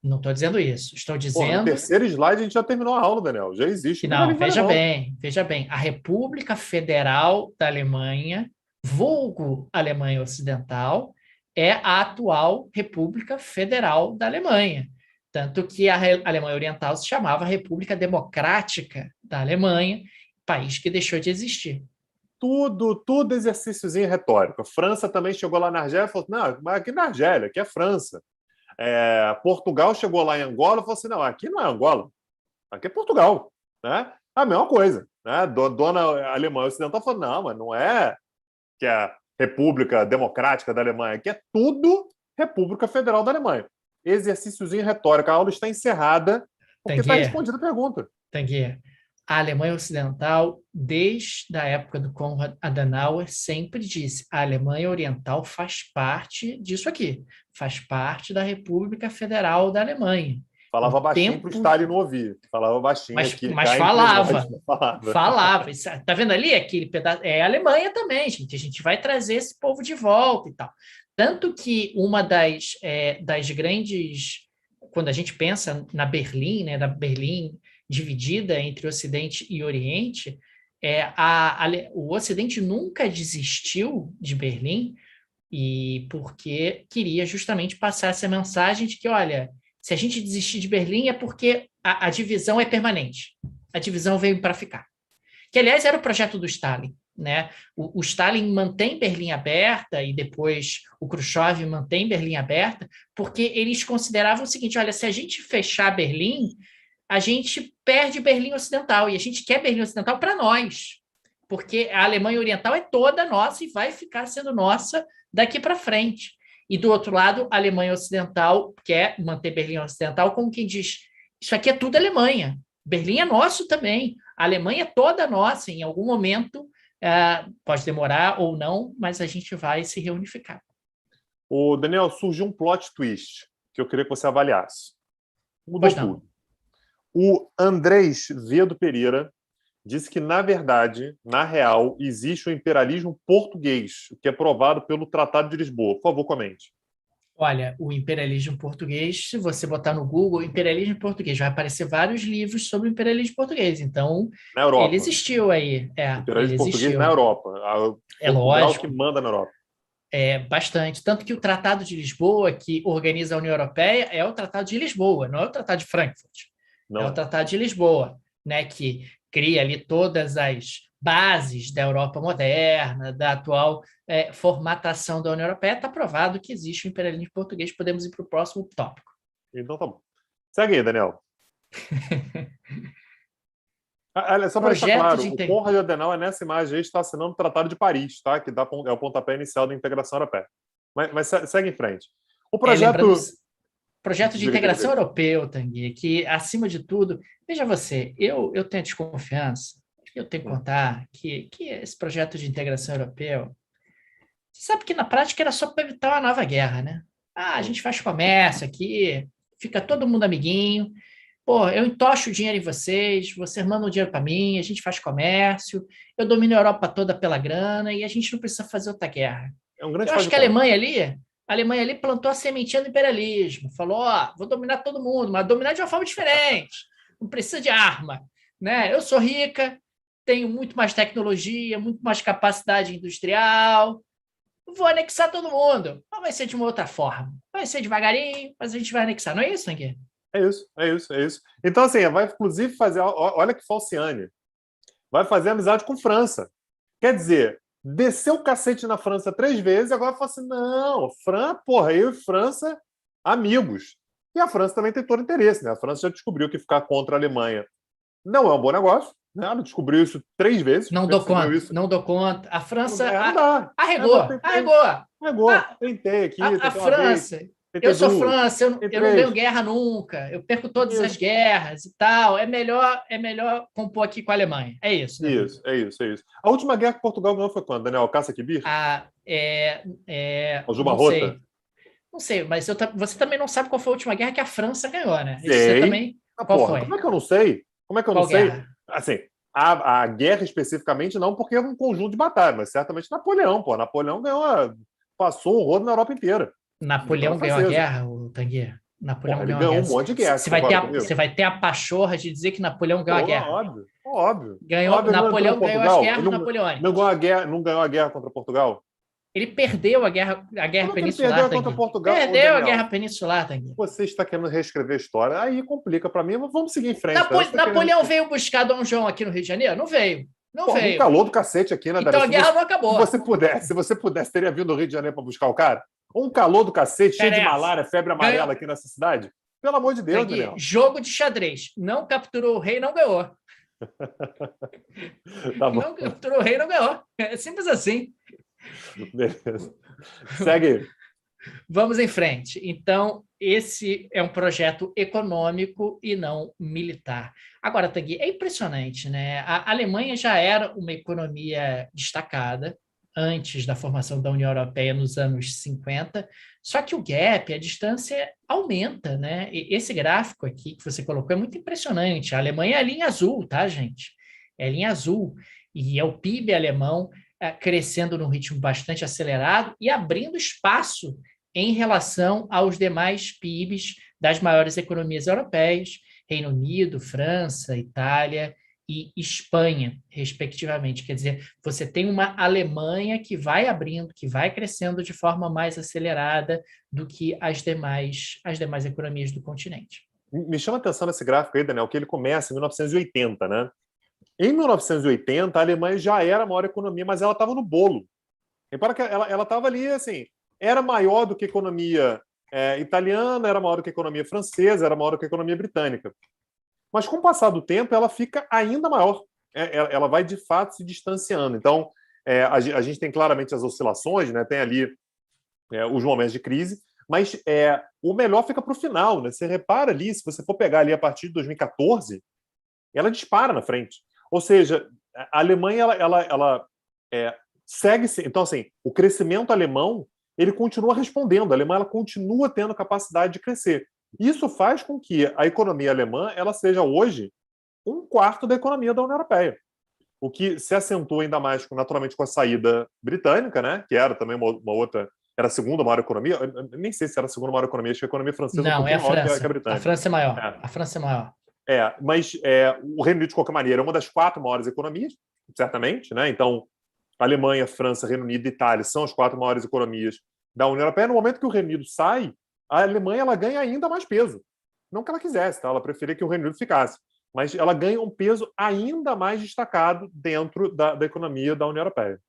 Não estou dizendo isso. Estou dizendo... no terceiro slide a gente já terminou a aula, Daniel. Já existe imperialismo alemão. Veja bem. A República Federal da Alemanha, vulgo Alemanha Ocidental, é a atual República Federal da Alemanha. Tanto que a Alemanha Oriental se chamava República Democrática da Alemanha, país que deixou de existir. Tudo exercíciozinho retórico. A França também chegou lá na Argélia e falou, não, mas aqui na Argélia, aqui é França. Portugal chegou lá em Angola e falou assim, não, aqui não é Angola, aqui é Portugal. Né? A mesma coisa. Né? Dona Alemanha Ocidental falou, não, mas não é que é a República Democrática da Alemanha, aqui é tudo República Federal da Alemanha. Exercíciozinho retórico. A aula está encerrada porque está respondida a pergunta. Tem que ir. A Alemanha Ocidental, desde a época do Konrad Adenauer, sempre disse a Alemanha Oriental faz parte disso aqui, faz parte da República Federal da Alemanha. Falava baixinho para o Stalin não ouvir. Falava baixinho aqui. Mas falava. Está vendo ali? Aquele pedaço, é a Alemanha também, gente. A gente vai trazer esse povo de volta e tal. Tanto que uma das grandes... Quando a gente pensa na Berlim, né, da Berlim dividida entre Ocidente e Oriente, o Ocidente nunca desistiu de Berlim, e porque queria justamente passar essa mensagem de que, olha, se a gente desistir de Berlim é porque a divisão é permanente. A divisão veio para ficar. Que, aliás, era o projeto do Stalin. Né? O Stalin mantém Berlim aberta e depois o Khrushchev mantém Berlim aberta porque eles consideravam o seguinte, olha, se a gente fechar Berlim, a gente perde Berlim Ocidental e a gente quer Berlim Ocidental para nós, porque a Alemanha Oriental é toda nossa e vai ficar sendo nossa daqui para frente. E do outro lado, a Alemanha Ocidental quer manter Berlim Ocidental como quem diz, isso aqui é tudo Alemanha, Berlim é nosso também, a Alemanha é toda nossa, em algum momento pode demorar ou não, mas a gente vai se reunificar. O Daniel, surgiu um plot twist que eu queria que você avaliasse. Mudou tudo. O Andrés Vedo Pereira disse que, na verdade, na real, existe o imperialismo português, o que é provado pelo Tratado de Lisboa. Por favor, comente. Olha, o imperialismo português, se você botar no Google imperialismo português, vai aparecer vários livros sobre o imperialismo português. Então, Na ele Europa. existiu aí. Ele Imperialismo português na existiu. Europa. É Portugal que lógico, manda na Europa. bastante. Tanto que o Tratado de Lisboa, que organiza a União Europeia, é o Tratado de Lisboa, não é o Tratado de Frankfurt. É Não o é. Tratado de Lisboa, né, que cria ali todas as bases da Europa moderna, da atual formatação da União Europeia. Está provado que existe o imperialismo português. Podemos ir para o próximo tópico. Então tá bom. Segue aí, Daniel. Só para deixar Projeto claro, de o Konrad Adenauer, nessa imagem aí, está assinando o Tratado de Paris, tá? Que é o pontapé inicial da integração europeia. Mas segue em frente. O lembrando, projeto... projeto de Diga, diga, integração diga. europeu, Tanguy, que, acima de tudo, veja você, eu tenho desconfiança, eu tenho que contar que esse projeto de integração europeu, você sabe que na prática era só para evitar uma nova guerra, né? A gente faz comércio aqui, fica todo mundo amiguinho, pô, eu entocho o dinheiro em vocês, vocês mandam o dinheiro para mim, a gente faz comércio, eu domino a Europa toda pela grana e a gente não precisa fazer outra guerra. É um grande Eu faz acho de que a conta. Alemanha ali plantou a sementinha do imperialismo, falou, ó, vou dominar todo mundo, mas dominar de uma forma diferente, não precisa de arma, né? Eu sou rica, tenho muito mais tecnologia, muito mais capacidade industrial, vou anexar todo mundo, mas vai ser de uma outra forma, vai ser devagarinho, mas a gente vai anexar, não é isso, Tanguy? É isso, é isso, é isso. Então, assim, vai inclusive fazer... Olha que falciane. Vai fazer amizade com França. Quer dizer, desceu o cacete na França 3 vezes e agora fala assim, não, porra, eu e França, amigos. E a França também tem todo interesse, né? A França já descobriu que ficar contra a Alemanha não é um bom negócio, né? Ela descobriu isso 3 vezes, Não dou percebeu conta, isso. não dou conta. A França Não dá. arregou, arregou. Arregou. Tentei aqui, A tentei uma vez, França, eu tentei sou duas, França, tentei eu não ganho três. guerra nunca, eu perco todas as Isso. guerras e tal. É melhor compor aqui com a Alemanha. É isso, né? Isso, é isso, é isso. A última guerra que Portugal ganhou foi quando, Daniel? Caça-Quibir? Não Aljuba Rota? sei. Não sei, mas você também não sabe qual foi a última guerra que a França ganhou, né? Isso você Sei. também. Qual Porra, como foi? é que eu não sei? Como é que eu não Qual sei? guerra? Assim, a guerra especificamente não, porque é um conjunto de batalhas, mas certamente Napoleão, pô. Napoleão ganhou, passou um rodo na Europa inteira. Vitória Napoleão ganhou a francesa. guerra, o Tanguy? Porra, Napoleão ele ganhou a ganhou guerra. um monte de guerra, você Você vai ter concorda a, comigo? você vai ter a pachorra de dizer que Napoleão ganhou a Pô, guerra. óbvio, óbvio. Ganhou, Óbvio, ele não entrou em Napoleão ganhou as Portugal. guerras Ele não napoleônicas. ganhou a guerra, não ganhou a guerra contra Portugal. Ele perdeu a guerra Como é que ele perdeu peninsular, contra Tanguy. Portugal, ô Perdeu a guerra Daniel? peninsular, Tanguy. Você está querendo reescrever a história. Aí complica para mim, mas vamos seguir em frente. Tá? Você está querendo Napoleão veio buscar Dom João aqui no Rio de Janeiro? Não veio. Não Pô, um veio. calor do cacete aqui, né, Então Daniel? a guerra não acabou. Se você pudesse, teria vindo do Rio de Janeiro para buscar o cara? Um calor do cacete, cheio de Interessa. malária, febre amarela aqui nessa cidade? Pelo amor de Deus, Tanguy, Daniel. jogo de xadrez. Não capturou o rei, não ganhou. Tá bom. Não capturou o rei, não ganhou. É simples assim. Beleza. Segue. Vamos em frente. Então, esse é um projeto econômico e não militar. Agora, Tanguy, é impressionante, né? A Alemanha já era uma economia destacada antes da formação da União Europeia nos anos 50, só que o gap, a distância aumenta, né? E esse gráfico aqui que você colocou é muito impressionante. A Alemanha é a linha azul, tá, gente? É a linha azul. E é o PIB alemão crescendo num ritmo bastante acelerado e abrindo espaço em relação aos demais PIBs das maiores economias europeias, Reino Unido, França, Itália e Espanha, respectivamente. Quer dizer, você tem uma Alemanha que vai abrindo, que vai crescendo de forma mais acelerada do que as demais economias do continente. Me chama a atenção nesse gráfico aí, Daniel, que ele começa em 1980, né? Em 1980, a Alemanha já era a maior economia, mas ela estava no bolo. Repara que ela estava ali, assim, era maior do que a economia italiana, era maior do que a economia francesa, era maior do que a economia britânica. Mas com o passar do tempo, ela fica ainda maior. Ela vai, de fato, se distanciando. Então, a gente tem claramente as oscilações, né? Tem ali os momentos de crise, mas o melhor fica para o final. Né? Você repara ali, se você for pegar ali a partir de 2014, ela dispara na frente. Ou seja, a Alemanha ela segue... Então, assim, o crescimento alemão ele continua respondendo. A Alemanha ela continua tendo capacidade de crescer. Isso faz com que a economia alemã ela seja hoje 1/4 da economia da União Europeia. o que se acentuou ainda mais, naturalmente, com a saída britânica, né, que era também uma outra, era a segunda maior economia, eu nem sei se era a segunda maior economia, acho que a economia francesa é um Não, é pouquinho a maior que a França. A britânica. França é maior. É, A França é maior. mas o Reino Unido, de qualquer maneira, é uma das 4 maiores economias, certamente, né? Então, Alemanha, França, Reino Unido e Itália são as 4 maiores economias da União Europeia. No momento que o Reino Unido sai, a Alemanha ela ganha ainda mais peso. Não que ela quisesse, tá? Ela preferia que o Reino Unido ficasse. Mas ela ganha um peso ainda mais destacado dentro da economia da União Europeia.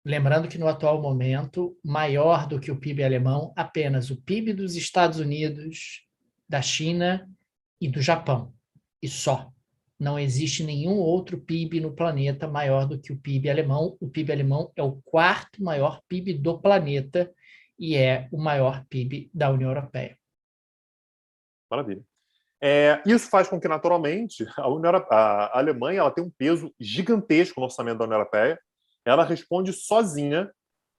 Lembrando que no atual momento, maior do que o PIB alemão, apenas o PIB dos Estados Unidos, da China e do Japão. E só. Não existe nenhum outro PIB no planeta maior do que o PIB alemão. O PIB alemão é o quarto maior PIB do planeta e é o maior PIB da União Europeia. Maravilha. Isso faz com que, naturalmente, a Alemanha ela tem um peso gigantesco no orçamento da União Europeia. Ela responde sozinha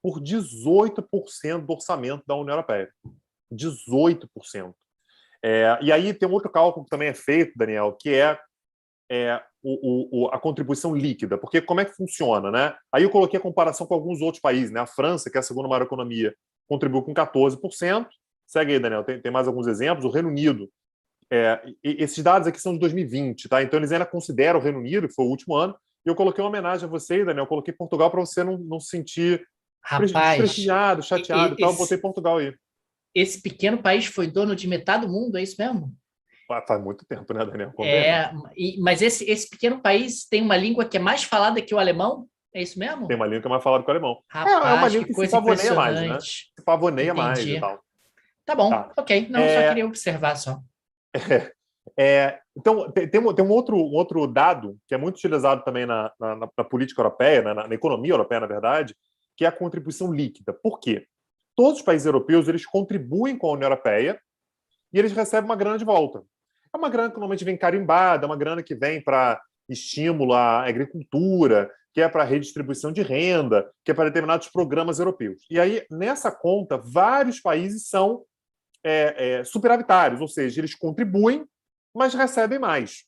por 18% do orçamento da União Europeia. 18%. E aí tem um outro cálculo que também é feito, Daniel, que é a contribuição líquida. Porque como é que funciona, né? Aí eu coloquei a comparação com alguns outros países, né? A França, que é a segunda maior economia, contribuiu com 14%. Segue aí, Daniel, tem mais alguns exemplos. O Reino Unido, esses dados aqui são de 2020, tá? Então eles ainda consideram o Reino Unido, que foi o último ano, e eu coloquei uma homenagem a você, Daniel, eu coloquei Portugal para você não se sentir Rapaz, desprestigiado, chateado e tal, eu botei Portugal aí. esse pequeno país foi dono de metade do mundo, é isso mesmo? Faz muito tempo, né, Daniel? Convenhamos. Mas esse pequeno país tem uma língua que é mais falada que o alemão? É isso Tem mesmo? uma língua que é mais falada que o alemão. É uma Rapaz, língua que que se coisa pavoneia mais, né? impressionante. Se pavoneia mais e Entendi. tal. Tá bom, Tá. ok. Não, só queria observar só. Então, tem um outro dado que é muito utilizado também na política europeia, na economia europeia, na verdade, que é a contribuição líquida. Por quê? Todos os países europeus eles contribuem com a União Europeia e eles recebem uma grana de volta. É uma grana que normalmente vem carimbada, é uma grana que vem para estímulo à agricultura, que é para redistribuição de renda, que é para determinados programas europeus. E aí, nessa conta, vários países são superavitários, ou seja, eles contribuem, mas recebem mais.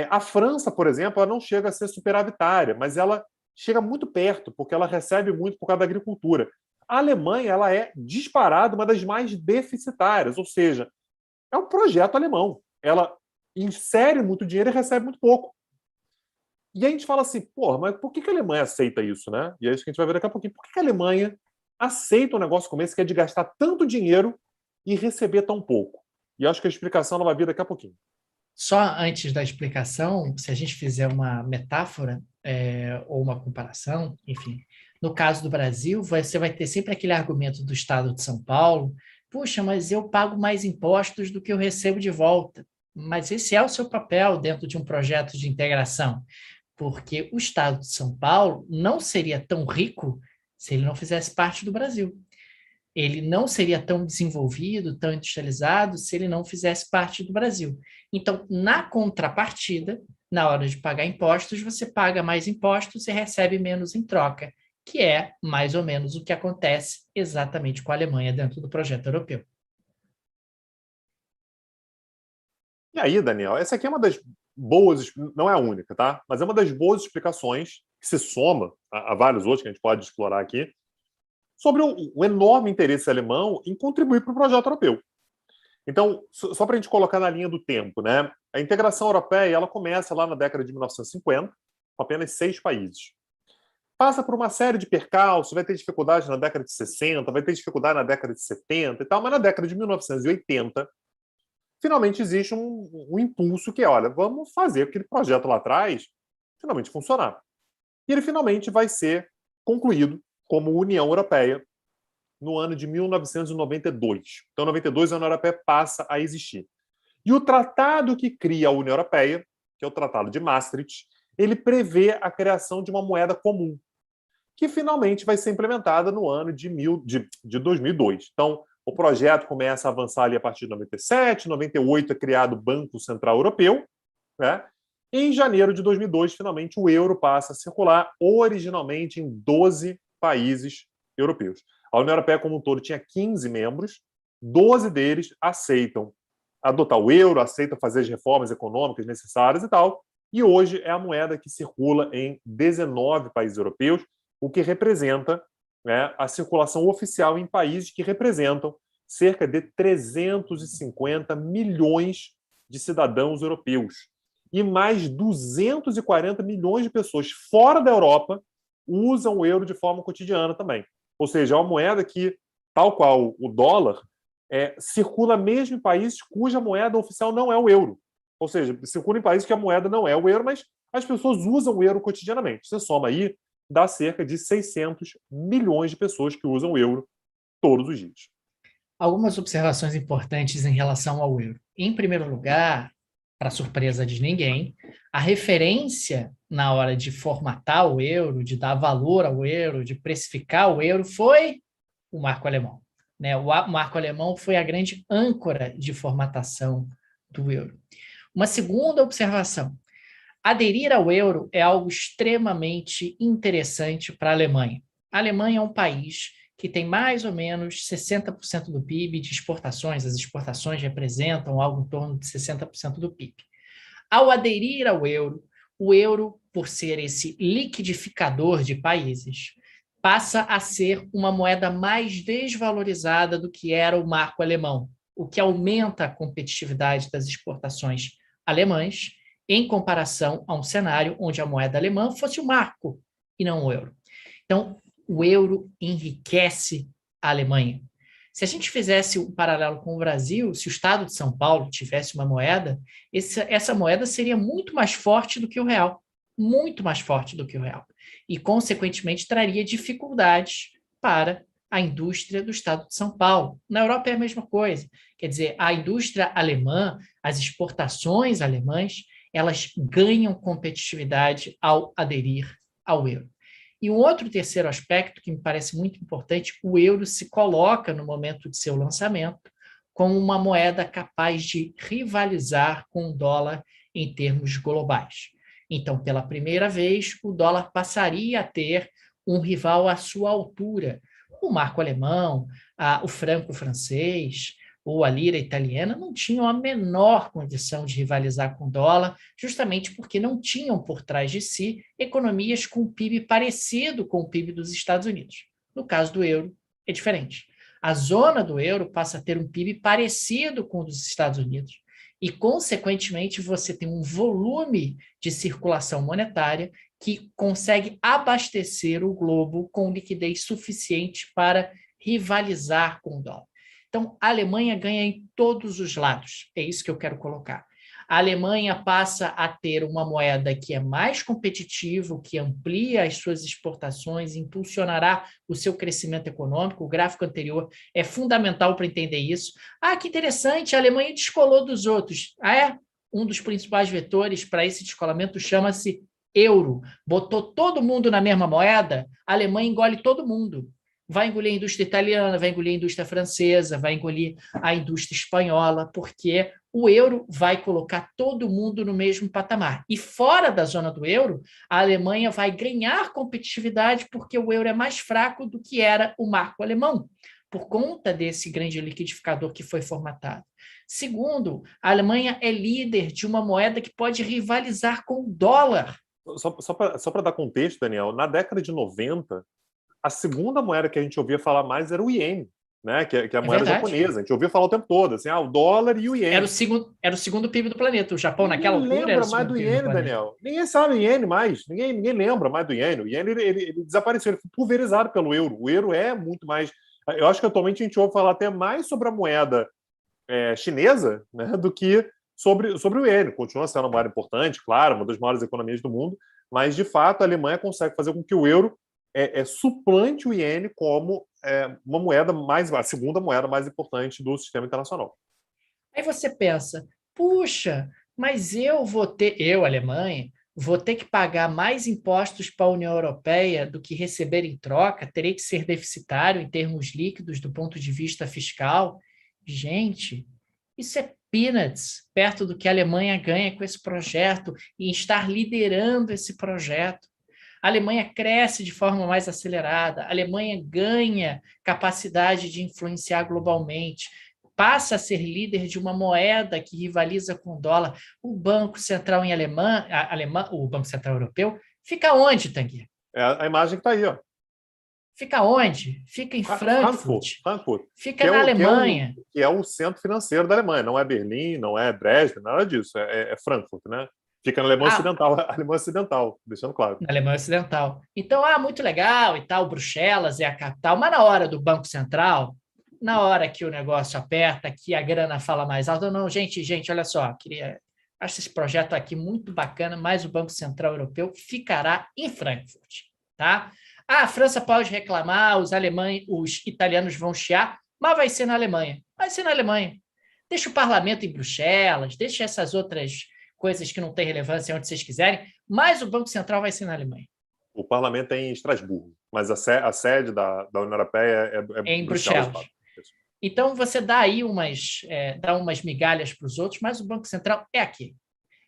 A França, por exemplo, ela não chega a ser superavitária, mas ela chega muito perto, porque ela recebe muito por causa da agricultura. A Alemanha ela é disparada uma das mais deficitárias, ou seja, é um projeto alemão. Ela insere muito dinheiro e recebe muito pouco. E aí a gente fala assim, porra, mas por que a Alemanha aceita isso, né? E é isso que a gente vai ver daqui a pouquinho. Por que a Alemanha aceita um negócio como esse, que é de gastar tanto dinheiro e receber tão pouco? E acho que a explicação ela vai vir daqui a pouquinho. Só antes da explicação, se a gente fizer uma metáfora ou uma comparação, enfim, no caso do Brasil, você vai ter sempre aquele argumento do Estado de São Paulo: puxa, mas eu pago mais impostos do que eu recebo de volta. Mas esse é o seu papel dentro de um projeto de integração, porque o Estado de São Paulo não seria tão rico se ele não fizesse parte do Brasil. Ele não seria tão desenvolvido, tão industrializado, se ele não fizesse parte do Brasil. Então, na contrapartida, na hora de pagar impostos, você paga mais impostos e recebe menos em troca, que é mais ou menos o que acontece exatamente com a Alemanha dentro do projeto europeu. E aí, Daniel, essa aqui é uma das boas, não é a única, tá? Mas é uma das boas explicações que se soma a vários outros que a gente pode explorar aqui, sobre o enorme interesse alemão em contribuir para o projeto europeu. Então, só para a gente colocar na linha do tempo, né? A integração europeia ela começa lá na década de 1950, com apenas 6 países. Passa por uma série de percalços, vai ter dificuldade na década de 60, vai ter dificuldade na década de 70 e tal, mas na década de 1980, finalmente existe um impulso que é, olha, vamos fazer aquele projeto lá atrás finalmente funcionar. E ele finalmente vai ser concluído como União Europeia no ano de 1992. Então, em 92, a União Europeia passa a existir. E o tratado que cria a União Europeia, que é o Tratado de Maastricht, ele prevê a criação de uma moeda comum, que finalmente vai ser implementada no ano de 2002. Então, o projeto começa a avançar ali a partir de 97, 98 é criado o Banco Central Europeu, né? E em janeiro de 2002, finalmente, o euro passa a circular originalmente em 12 países europeus. A União Europeia como um todo tinha 15 membros, 12 deles aceitam adotar o euro, aceitam fazer as reformas econômicas necessárias e tal, e hoje é a moeda que circula em 19 países europeus, o que representa, né, a circulação oficial em países que representam cerca de 350 milhões de cidadãos europeus. E mais 240 milhões de pessoas fora da Europa usam o euro de forma cotidiana também. Ou seja, é uma moeda que, tal qual o dólar, circula mesmo em países cuja moeda oficial não é o euro. Ou seja, circula em países que a moeda não é o euro, mas as pessoas usam o euro cotidianamente. Você soma aí, dá cerca de 600 milhões de pessoas que usam o euro todos os dias. Algumas observações importantes em relação ao euro. Em primeiro lugar, para surpresa de ninguém, a referência na hora de formatar o euro, de dar valor ao euro, de precificar o euro, foi o marco alemão. Né? O marco alemão foi a grande âncora de formatação do euro. Uma segunda observação: aderir ao euro é algo extremamente interessante para a Alemanha. A Alemanha é um país que tem mais ou menos 60% do PIB de exportações. As exportações representam algo em torno de 60% do PIB. Ao aderir ao euro, o euro, por ser esse liquidificador de países, passa a ser uma moeda mais desvalorizada do que era o marco alemão, o que aumenta a competitividade das exportações alemãs em comparação a um cenário onde a moeda alemã fosse o marco e não o euro. Então, o euro enriquece a Alemanha. Se a gente fizesse um paralelo com o Brasil, se o estado de São Paulo tivesse uma moeda, essa moeda seria muito mais forte do que o real, muito mais forte do que o real. E, consequentemente, traria dificuldades para a indústria do estado de São Paulo. Na Europa é a mesma coisa. Quer dizer, a indústria alemã, as exportações alemãs, elas ganham competitividade ao aderir ao euro. E um outro terceiro aspecto que me parece muito importante: o euro se coloca, no momento de seu lançamento, como uma moeda capaz de rivalizar com o dólar em termos globais. Então, pela primeira vez, o dólar passaria a ter um rival à sua altura. O marco alemão, o franco francês, ou a lira italiana não tinham a menor condição de rivalizar com o dólar, justamente porque não tinham por trás de si economias com PIB parecido com o PIB dos Estados Unidos. No caso do euro, é diferente. A zona do euro passa a ter um PIB parecido com o dos Estados Unidos e, consequentemente, você tem um volume de circulação monetária que consegue abastecer o globo com liquidez suficiente para rivalizar com o dólar. Então, a Alemanha ganha em todos os lados. É isso que eu quero colocar. A Alemanha passa a ter uma moeda que é mais competitiva, que amplia as suas exportações, impulsionará o seu crescimento econômico. O gráfico anterior é fundamental para entender isso. Ah, que interessante, a Alemanha descolou dos outros. Ah, é? Um dos principais vetores para esse descolamento chama-se euro. Botou todo mundo na mesma moeda, a Alemanha engole todo mundo. Vai engolir a indústria italiana, vai engolir a indústria francesa, vai engolir a indústria espanhola, porque o euro vai colocar todo mundo no mesmo patamar. E fora da zona do euro, a Alemanha vai ganhar competitividade porque o euro é mais fraco do que era o marco alemão, por conta desse grande liquidificador que foi formatado. Segundo, a Alemanha é líder de uma moeda que pode rivalizar com o dólar. Só para dar contexto, Daniel, na década de 90, a segunda moeda que a gente ouvia falar mais era o iene, né? Que é a moeda japonesa. A gente ouvia falar o tempo todo, assim, o dólar e o iene. Era o segundo PIB do planeta. O Japão, ninguém naquela altura, era o segundo mais do PIB iene, do planeta. Daniel. Ninguém sabe o iene mais. Ninguém lembra mais do iene. O iene ele desapareceu, ele foi pulverizado pelo euro. O euro é muito mais... Eu acho que atualmente a gente ouve falar até mais sobre a moeda chinesa, né, do que sobre o iene. Continua sendo uma moeda importante, claro, uma das maiores economias do mundo, mas, de fato, a Alemanha consegue fazer com que o euro suplante o iene como uma moeda a segunda moeda mais importante do sistema internacional. Aí você pensa, puxa, mas eu, Alemanha, vou ter que pagar mais impostos para a União Europeia do que receber em troca, terei que ser deficitário em termos líquidos do ponto de vista fiscal. Gente, isso é peanuts perto do que a Alemanha ganha com esse projeto e estar liderando esse projeto. A Alemanha cresce de forma mais acelerada, a Alemanha ganha capacidade de influenciar globalmente. passa a ser líder de uma moeda que rivaliza com o dólar. O Banco Central em o Banco Central Europeu, fica onde, Tanguy? É a imagem que está aí, ó. Fica onde? Fica em Frankfurt. Frankfurt. Fica na Alemanha. Que é o centro financeiro da Alemanha. Não é Berlim, não é Dresden, nada disso. É Frankfurt, né? Fica na Alemanha Ocidental, Alemanha Ocidental, deixando claro. Na Alemanha Ocidental. Então, muito legal e tal, Bruxelas é a capital, mas na hora do Banco Central, na hora que o negócio aperta, que a grana fala mais alto, não, gente, olha só, acho esse projeto aqui muito bacana, mas o Banco Central Europeu ficará em Frankfurt, tá? A França pode reclamar, os italianos vão chiar, mas vai ser na Alemanha. Vai ser na Alemanha. Deixa o parlamento em Bruxelas, deixa essas outras coisas que não têm relevância onde vocês quiserem, mas o Banco Central vai ser na Alemanha. O parlamento é em Estrasburgo, mas a sede da União Europeia é em Bruxelas. Então, você dá aí dá umas migalhas para os outros, mas o Banco Central é aqui.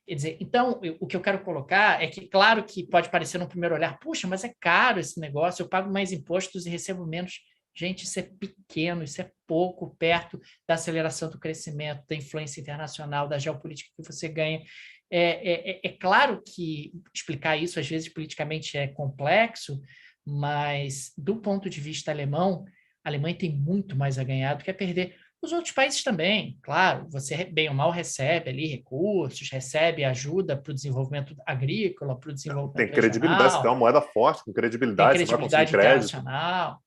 Quer dizer, então, o que eu quero colocar é que, claro que pode parecer no primeiro olhar, puxa, mas é caro esse negócio, eu pago mais impostos e recebo menos. Gente, isso é pequeno, isso é pouco perto da aceleração do crescimento, da influência internacional, da geopolítica que você ganha. É claro que explicar isso, às vezes, politicamente é complexo, mas, do ponto de vista alemão, a Alemanha tem muito mais a ganhar do que a perder. Os outros países também, claro, você bem ou mal recebe ali recursos, recebe ajuda para o desenvolvimento agrícola, para o desenvolvimento Tem credibilidade, você tem uma moeda forte, com credibilidade, você vai conseguir internacional.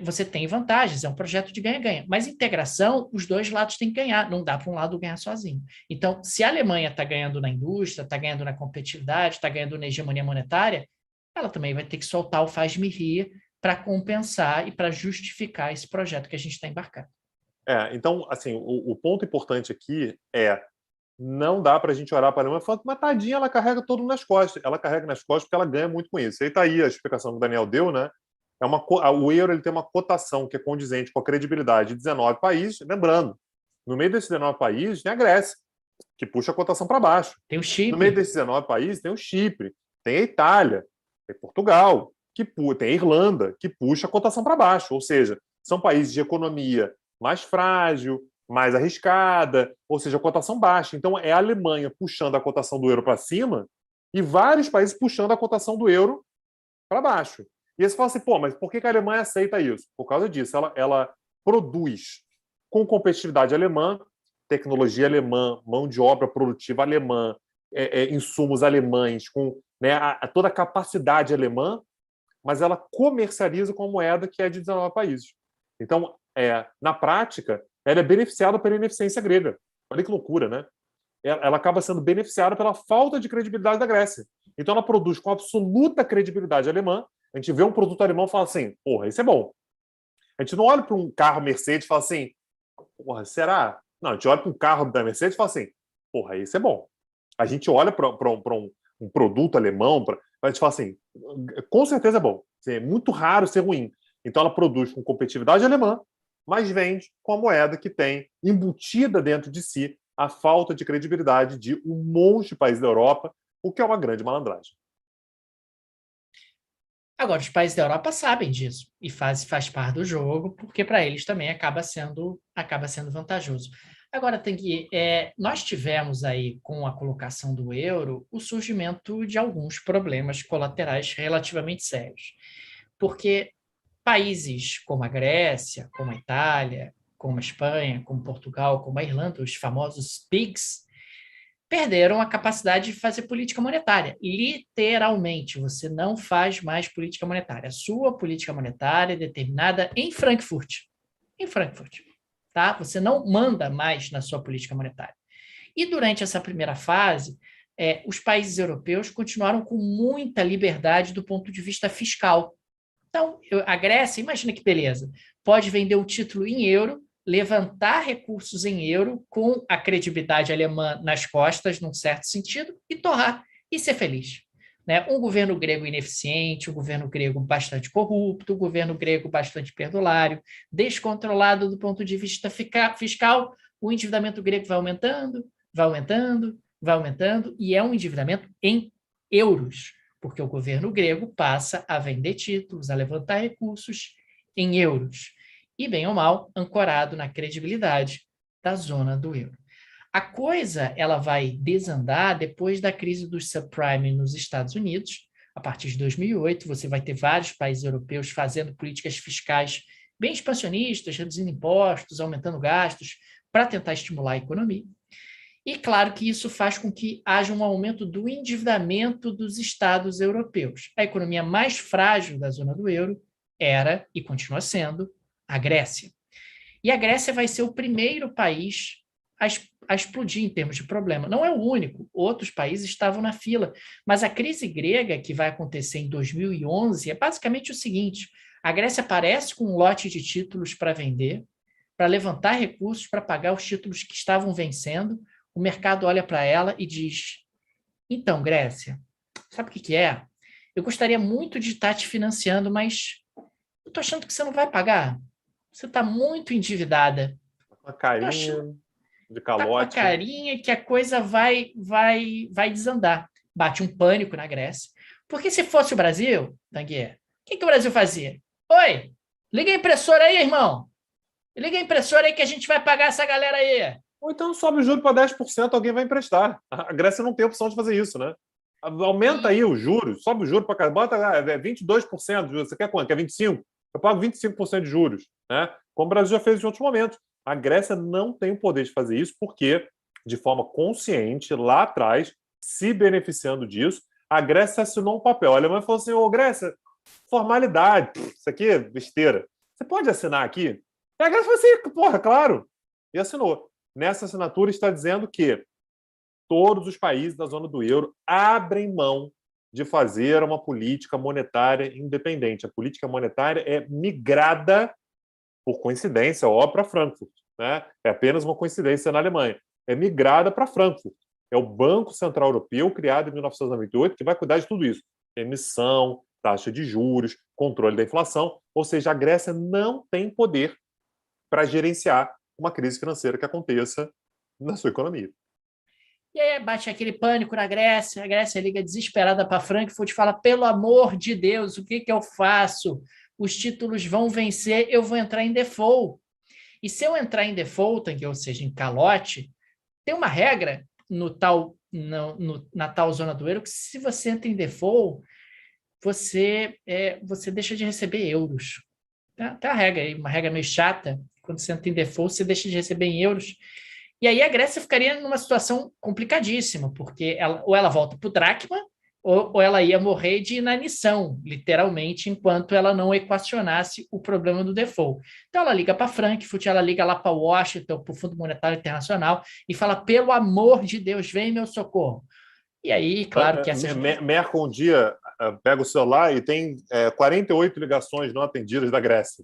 Você tem vantagens, é um projeto de ganha-ganha. Mas integração, os dois lados têm que ganhar, não dá para um lado ganhar sozinho. Então, se a Alemanha está ganhando na indústria, está ganhando na competitividade, está ganhando na hegemonia monetária, ela também vai ter que soltar o faz-me rir para compensar e para justificar esse projeto que a gente está embarcando. Então, assim, o ponto importante aqui não dá para a gente olhar para a Alemanha e falar, mas tadinha, ela carrega todo nas costas. Ela carrega nas costas porque ela ganha muito com isso. E aí está aí a explicação que o Daniel deu, né? O euro ele tem uma cotação que é condizente com a credibilidade de 19 países. Lembrando, no meio desses 19 países tem a Grécia, que puxa a cotação para baixo. Tem o Chipre. No meio desses 19 países tem o Chipre, tem a Itália, tem Portugal, tem a Irlanda, que puxa a cotação para baixo. Ou seja, são países de economia mais frágil, mais arriscada, ou seja, a cotação baixa. Então, é a Alemanha puxando a cotação do euro para cima e vários países puxando a cotação do euro para baixo. E aí você fala assim, mas por que a Alemanha aceita isso? Por causa disso, ela produz com competitividade alemã, tecnologia alemã, mão de obra produtiva alemã, insumos alemães, com toda a capacidade alemã, mas ela comercializa com a moeda que é de 19 países. Então, na prática, ela é beneficiada pela ineficiência grega. Olha que loucura, né? Ela acaba sendo beneficiada pela falta de credibilidade da Grécia. Então, ela produz com absoluta credibilidade alemã. A gente vê um produto alemão e fala assim, isso é bom. A gente não olha para um carro Mercedes e fala assim, será? Não, a gente olha para um carro da Mercedes e fala assim, isso é bom. A gente olha para um produto alemão, a gente fala assim, com certeza é bom. É muito raro ser ruim. Então, ela produz com competitividade alemã, mas vende com a moeda que tem embutida dentro de si a falta de credibilidade de um monte de países da Europa, o que é uma grande malandragem. Agora, os países da Europa sabem disso e faz parte do jogo, porque para eles também acaba sendo vantajoso. Agora, nós tivemos aí, com a colocação do euro, o surgimento de alguns problemas colaterais relativamente sérios. Porque países como a Grécia, como a Itália, como a Espanha, como Portugal, como a Irlanda, os famosos PIGs, perderam a capacidade de fazer política monetária. Literalmente, você não faz mais política monetária. A sua política monetária é determinada em Frankfurt. Em Frankfurt. Tá? Você não manda mais na sua política monetária. E durante essa primeira fase, os países europeus continuaram com muita liberdade do ponto de vista fiscal. Então, a Grécia, imagina que beleza, pode vender o título em euro, levantar recursos em euro com a credibilidade alemã nas costas, num certo sentido, e torrar e ser feliz. Né? Um governo grego ineficiente, um governo grego bastante corrupto, um governo grego bastante perdulário, descontrolado do ponto de vista fiscal, o endividamento grego vai aumentando, vai aumentando, vai aumentando, e é um endividamento em euros, porque o governo grego passa a vender títulos, a levantar recursos em euros. E, bem ou mal, ancorado na credibilidade da zona do euro. A coisa ela vai desandar depois da crise dos subprime nos Estados Unidos. A partir de 2008, você vai ter vários países europeus fazendo políticas fiscais bem expansionistas, reduzindo impostos, aumentando gastos, para tentar estimular a economia. E claro que isso faz com que haja um aumento do endividamento dos estados europeus. A economia mais frágil da zona do euro era e continua sendo a Grécia. E a Grécia vai ser o primeiro país a explodir em termos de problema. Não é o único, outros países estavam na fila. Mas a crise grega, que vai acontecer em 2011, é basicamente o seguinte: a Grécia aparece com um lote de títulos para vender, para levantar recursos para pagar os títulos que estavam vencendo. O mercado olha para ela e diz: então, Grécia, sabe o que é? Eu gostaria muito de estar te financiando, mas eu estou achando que você não vai pagar. Você está muito endividada. Uma carinha de Está com a calote. carinha que a coisa vai desandar. Bate um pânico na Grécia. Porque se fosse o Brasil, Tanguy, o que o Brasil fazia? Oi, liga a impressora aí, irmão. Liga a impressora aí que a gente vai pagar essa galera aí. Ou então sobe o juro para 10%, alguém vai emprestar. A Grécia não tem opção de fazer isso, né? Aumenta aí os juros, sobe o juro para cá, bota 22% de juros. Você quer quanto? Quer 25%? Eu pago 25% de juros, né? Como o Brasil já fez em outros momentos. A Grécia não tem o poder de fazer isso porque, de forma consciente, lá atrás, se beneficiando disso, a Grécia assinou um papel. A Alemanha falou assim: ô Grécia, formalidade, isso aqui é besteira. Você pode assinar aqui? E a Grécia falou assim: porra, claro. E assinou. Nessa assinatura está dizendo que todos os países da zona do euro abrem mão de fazer uma política monetária independente. A política monetária é migrada, por coincidência, para Frankfurt. Né? É apenas uma coincidência na Alemanha. É migrada para Frankfurt. É o Banco Central Europeu, criado em 1998, que vai cuidar de tudo isso. Emissão, taxa de juros, controle da inflação. Ou seja, a Grécia não tem poder para gerenciar uma crise financeira que aconteça na sua economia. E aí bate aquele pânico na Grécia, a Grécia liga desesperada para Frankfurt e fala: pelo amor de Deus, o que eu faço? Os títulos vão vencer, eu vou entrar em default. E se eu entrar em default, ou seja, em calote, tem uma regra na tal zona do euro que se você entra em default, você deixa de receber euros. Tem uma regra aí, uma regra meio chata. Quando você entra em default, você deixa de receber em euros. E aí a Grécia ficaria numa situação complicadíssima, porque ou ela volta para o dracma, ou ela ia morrer de inanição, literalmente, enquanto ela não equacionasse o problema do default. Então ela liga para Frankfurt, ela liga lá para Washington, para o Fundo Monetário Internacional, e fala: pelo amor de Deus, vem meu socorro. E aí, claro que essas... Merkel um dia pega o celular e tem 48 ligações não atendidas da Grécia.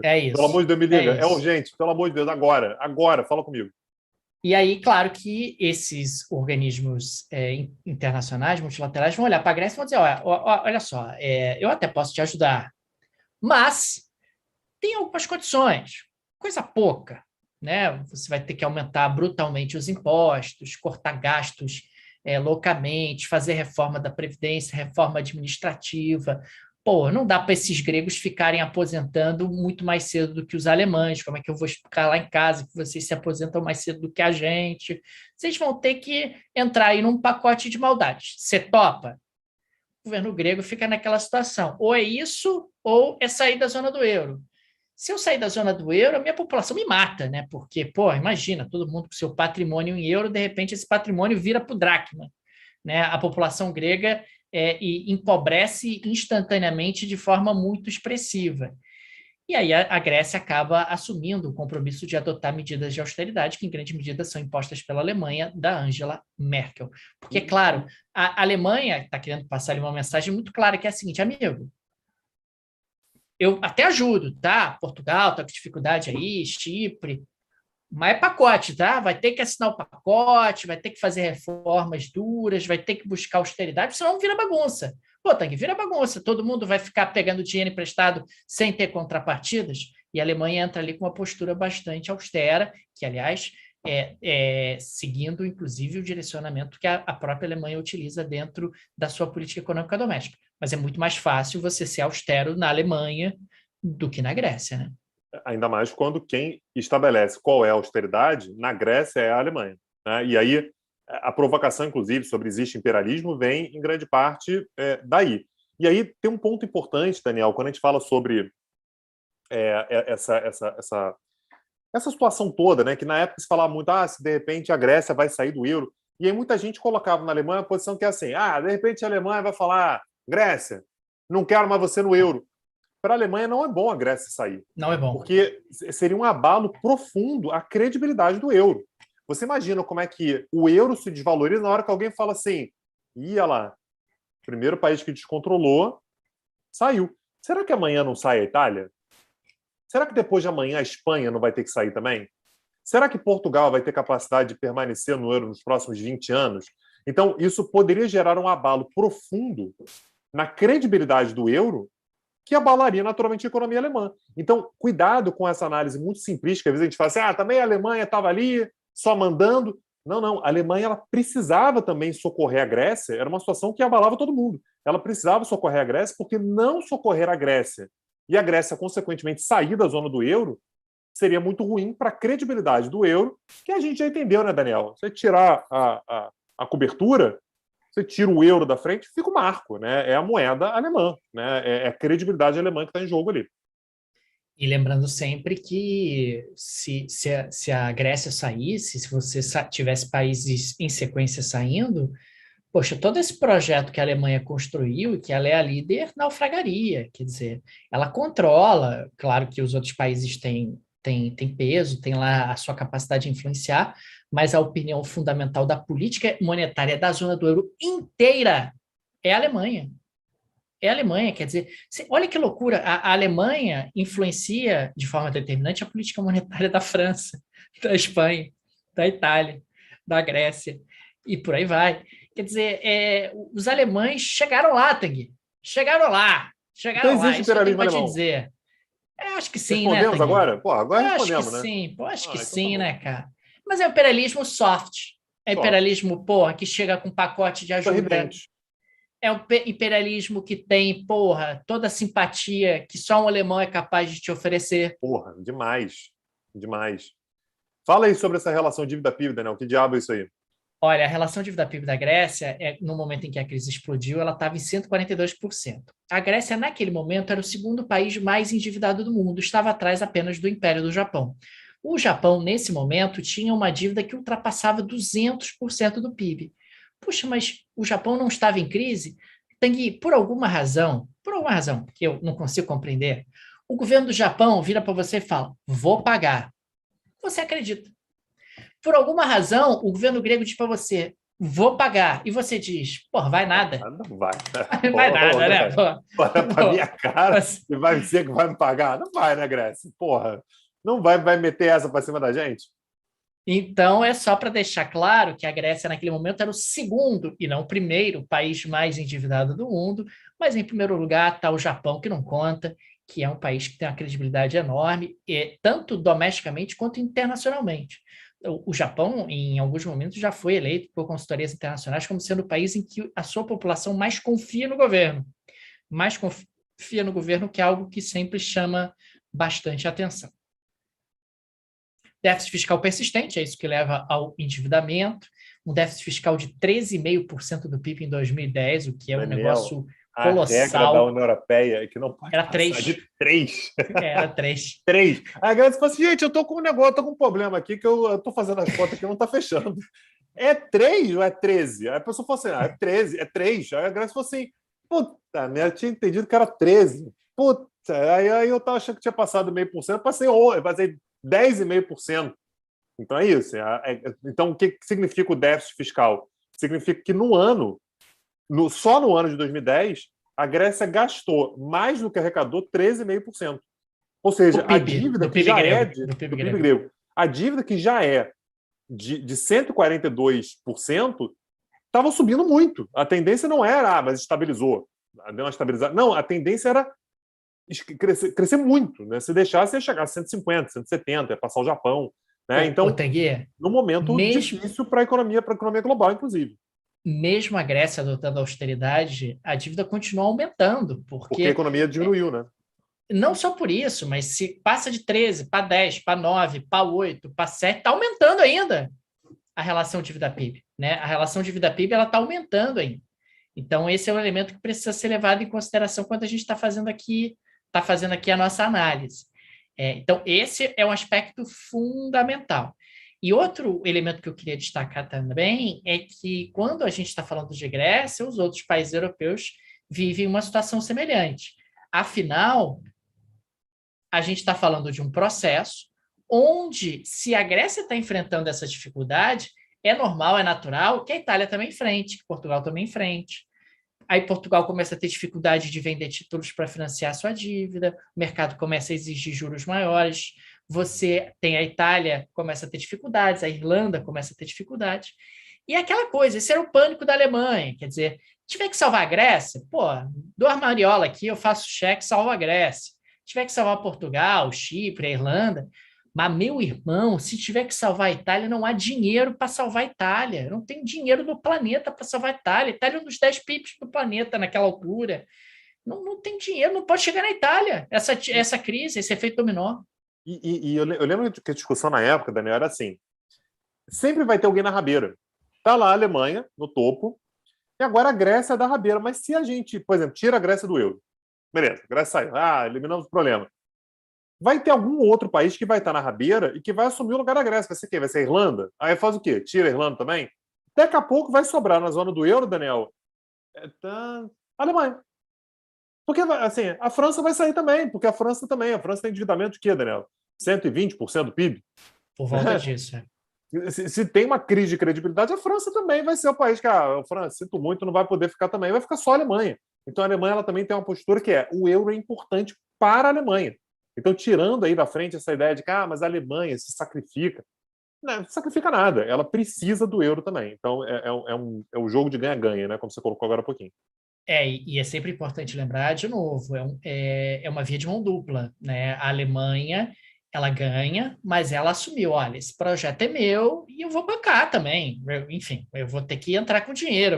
É isso. Pelo amor de Deus, me liga. É urgente, pelo amor de Deus, agora, fala comigo. E aí, claro que esses organismos internacionais, multilaterais, vão olhar para a Grécia e vão dizer: olha só, eu até posso te ajudar, mas tem algumas condições, coisa pouca, né? Você vai ter que aumentar brutalmente os impostos, cortar gastos loucamente, fazer reforma da Previdência, reforma administrativa. Pô, não dá para esses gregos ficarem aposentando muito mais cedo do que os alemães. Como é que eu vou explicar lá em casa que vocês se aposentam mais cedo do que a gente? Vocês vão ter que entrar aí num pacote de maldades. Você topa? O governo grego fica naquela situação. Ou é isso, ou é sair da zona do euro. Se eu sair da zona do euro, a minha população me mata, né? Porque, pô, imagina, todo mundo com seu patrimônio em euro, de repente esse patrimônio vira para o dracma, né? A população grega e empobrece instantaneamente de forma muito expressiva. E aí a Grécia acaba assumindo o compromisso de adotar medidas de austeridade, que em grande medida são impostas pela Alemanha, da Angela Merkel. Porque, claro, a Alemanha está querendo passar ali uma mensagem muito clara, que é a seguinte: amigo, eu até ajudo, tá? Portugal está com dificuldade aí, Chipre, mas é pacote, tá? Vai ter que assinar o pacote, vai ter que fazer reformas duras, vai ter que buscar austeridade, senão vira bagunça. Pô, Tang, vira bagunça. Todo mundo vai ficar pegando dinheiro emprestado sem ter contrapartidas. E a Alemanha entra ali com uma postura bastante austera, que, aliás, seguindo, inclusive, o direcionamento que a própria Alemanha utiliza dentro da sua política econômica doméstica. Mas é muito mais fácil você ser austero na Alemanha do que na Grécia, né? Ainda mais quando quem estabelece qual é a austeridade na Grécia é a Alemanha, né? E aí a provocação, inclusive, sobre existe imperialismo vem em grande parte daí. E aí tem um ponto importante, Daniel, quando a gente fala sobre essa situação toda, né? Que na época se falava muito, se de repente a Grécia vai sair do euro. E aí muita gente colocava na Alemanha a posição que é assim, de repente a Alemanha vai falar, Grécia, não quero mais você no euro. Para a Alemanha não é bom a Grécia sair. Não é bom. Porque seria um abalo profundo à credibilidade do euro. Você imagina como é que o euro se desvaloriza na hora que alguém fala assim, ia lá, primeiro país que descontrolou, saiu. Será que amanhã não sai a Itália? Será que depois de amanhã a Espanha não vai ter que sair também? Será que Portugal vai ter capacidade de permanecer no euro nos próximos 20 anos? Então, isso poderia gerar um abalo profundo na credibilidade do euro que abalaria naturalmente a economia alemã. Então, cuidado com essa análise muito simplista, que às vezes a gente fala assim, também a Alemanha estava ali, só mandando. Não. A Alemanha ela precisava também socorrer a Grécia, era uma situação que abalava todo mundo. Ela precisava socorrer a Grécia, porque não socorrer a Grécia e a Grécia, consequentemente, sair da zona do euro, seria muito ruim para a credibilidade do euro, que a gente já entendeu, né, Daniel? Você tirar a cobertura, você tira o euro da frente, fica o marco, né? É a moeda alemã, né? É a credibilidade alemã que está em jogo ali. E lembrando sempre que se a Grécia saísse, se você tivesse países em sequência saindo, poxa, todo esse projeto que a Alemanha construiu e que ela é a líder naufragaria, quer dizer, ela controla, claro que os outros países têm peso, têm lá a sua capacidade de influenciar, mas a opinião fundamental da política monetária da zona do euro inteira é a Alemanha. É a Alemanha, quer dizer, olha que loucura, a Alemanha influencia de forma determinante a política monetária da França, da Espanha, da Itália, da Grécia, e por aí vai. Quer dizer, os alemães chegaram lá, Tanguy. Chegaram lá. Então existe Isso que eu tenho imperialismo para te alemão. dizer. Eu acho que sim, né, Respondemos Tanguy? agora? Pô, agora Eu acho que respondemos, né? sim. Pô, acho que Então sim, tá bom. né, cara? Mas é o imperialismo soft. É Soft. imperialismo, porra, que chega com pacote de ajuda. Sorridente. É um imperialismo que tem, porra, toda a simpatia que só um alemão é capaz de te oferecer. Porra, demais. Demais. Fala aí sobre essa relação dívida-PIB, Daniel. Que diabo é isso aí? Olha, a relação dívida-PIB da Grécia, no momento em que a crise explodiu, ela estava em 142%. A Grécia, naquele momento, era o segundo país mais endividado do mundo, estava atrás apenas do Império do Japão. O Japão, nesse momento, tinha uma dívida que ultrapassava 200% do PIB. Puxa, mas o Japão não estava em crise? Tanguy, por alguma razão que eu não consigo compreender, o governo do Japão vira para você e fala: vou pagar. Você acredita? Por alguma razão, o governo grego diz para você: vou pagar. E você diz: pô, vai nada. Não vai. Vai nada, né? Olha pra minha cara e vai dizer que vai me pagar? Não vai, né, Grécia? Porra. Não vai meter essa para cima da gente? Então, é só para deixar claro que a Grécia, naquele momento, era o segundo, e não o primeiro, país mais endividado do mundo, mas em primeiro lugar está o Japão, que não conta, que é um país que tem uma credibilidade enorme, tanto domesticamente quanto internacionalmente. O Japão, em alguns momentos, já foi eleito por consultorias internacionais como sendo o país em que a sua população mais confia no governo. Mais confia no governo, que é algo que sempre chama bastante atenção. Déficit fiscal persistente, é isso que leva ao endividamento. Um déficit fiscal de 13,5% do PIB em 2010, o que é um negócio colossal. A regra da União Europeia é que não pode Era passar 3. de 3. Era 3. 3. Aí a Grécia falou assim, gente, eu tô com um negócio, tô com um problema aqui, que eu tô fazendo as contas aqui, não tá fechando. É 3 ou é 13? Aí a pessoa falou assim, é 13, é 3. Aí a Grécia falou assim, puta, eu tinha entendido que era 13. Puta, aí eu tava achando que tinha passado 0,5%, passei 10,5%. Então é isso. Então, o que significa o déficit fiscal? Significa que só no ano de 2010, a Grécia gastou mais do que arrecadou 13,5%. Ou seja, a dívida que já é do PIB grego. A dívida que já é de 142% estava subindo muito. A tendência não era, mas estabilizou. Deu uma estabilizada. Não, a tendência era crescer muito. Né? Se deixasse, ia chegar a 150, 170, ia passar o Japão. Né? Então, num momento difícil para a economia global, inclusive. Mesmo a Grécia adotando a austeridade, a dívida continua aumentando. Porque a economia diminuiu, né? não só por isso, mas se passa de 13 para 10, para 9, para 8, para 7, está aumentando ainda a relação dívida-PIB, né? A relação dívida-PIB ela está aumentando ainda. Então, esse é um elemento que precisa ser levado em consideração quando a gente está fazendo aqui a nossa análise. Então, esse é um aspecto fundamental. E outro elemento que eu queria destacar também é que, quando a gente está falando de Grécia, os outros países europeus vivem uma situação semelhante. Afinal, a gente está falando de um processo onde, se a Grécia está enfrentando essa dificuldade, é normal, é natural que a Itália também enfrente, que Portugal também enfrente. Aí Portugal começa a ter dificuldade de vender títulos para financiar sua dívida, o mercado começa a exigir juros maiores, você tem a Itália, começa a ter dificuldades, a Irlanda começa a ter dificuldades. E aquela coisa, esse era o pânico da Alemanha, quer dizer, tiver que salvar a Grécia, pô, dou a mariola aqui, eu faço cheque, salvo a Grécia. Tiver que salvar Portugal, Chipre, a Irlanda, mas, meu irmão, se tiver que salvar a Itália, não há dinheiro para salvar a Itália. Não tem dinheiro no planeta para salvar a Itália. A Itália é um dos 10 PIBs do planeta naquela altura. Não tem dinheiro, não pode chegar na Itália essa crise, esse efeito dominó. Eu lembro que a discussão na época, Daniel, era assim: sempre vai ter alguém na rabeira. Está lá a Alemanha, no topo, e agora a Grécia é da rabeira. Mas se a gente, por exemplo, tira a Grécia do euro, beleza, a Grécia saiu, eliminamos o problema. Vai ter algum outro país que vai estar na rabeira e que vai assumir o lugar da Grécia. Vai ser quem? Vai ser a Irlanda? Aí faz o quê? Tira a Irlanda também? Daqui a pouco vai sobrar na zona do euro, Daniel, a Alemanha. Porque, assim, a França vai sair também, porque a França tem endividamento de quê, Daniel? 120% do PIB? Por volta disso. Se tem uma crise de credibilidade, a França também vai ser o país que, a França, sinto muito, não vai poder ficar também, vai ficar só a Alemanha. Então a Alemanha ela também tem uma postura que o euro é importante para a Alemanha. Então, tirando aí da frente essa ideia de que mas a Alemanha se sacrifica. Não sacrifica nada, ela precisa do euro também. Então, é um jogo de ganha-ganha, né? Como você colocou agora há pouquinho. E é sempre importante lembrar, de novo, é uma via de mão dupla, né? A Alemanha, ela ganha, mas ela assumiu, olha, esse projeto é meu e eu vou bancar também. Enfim, eu vou ter que entrar com dinheiro,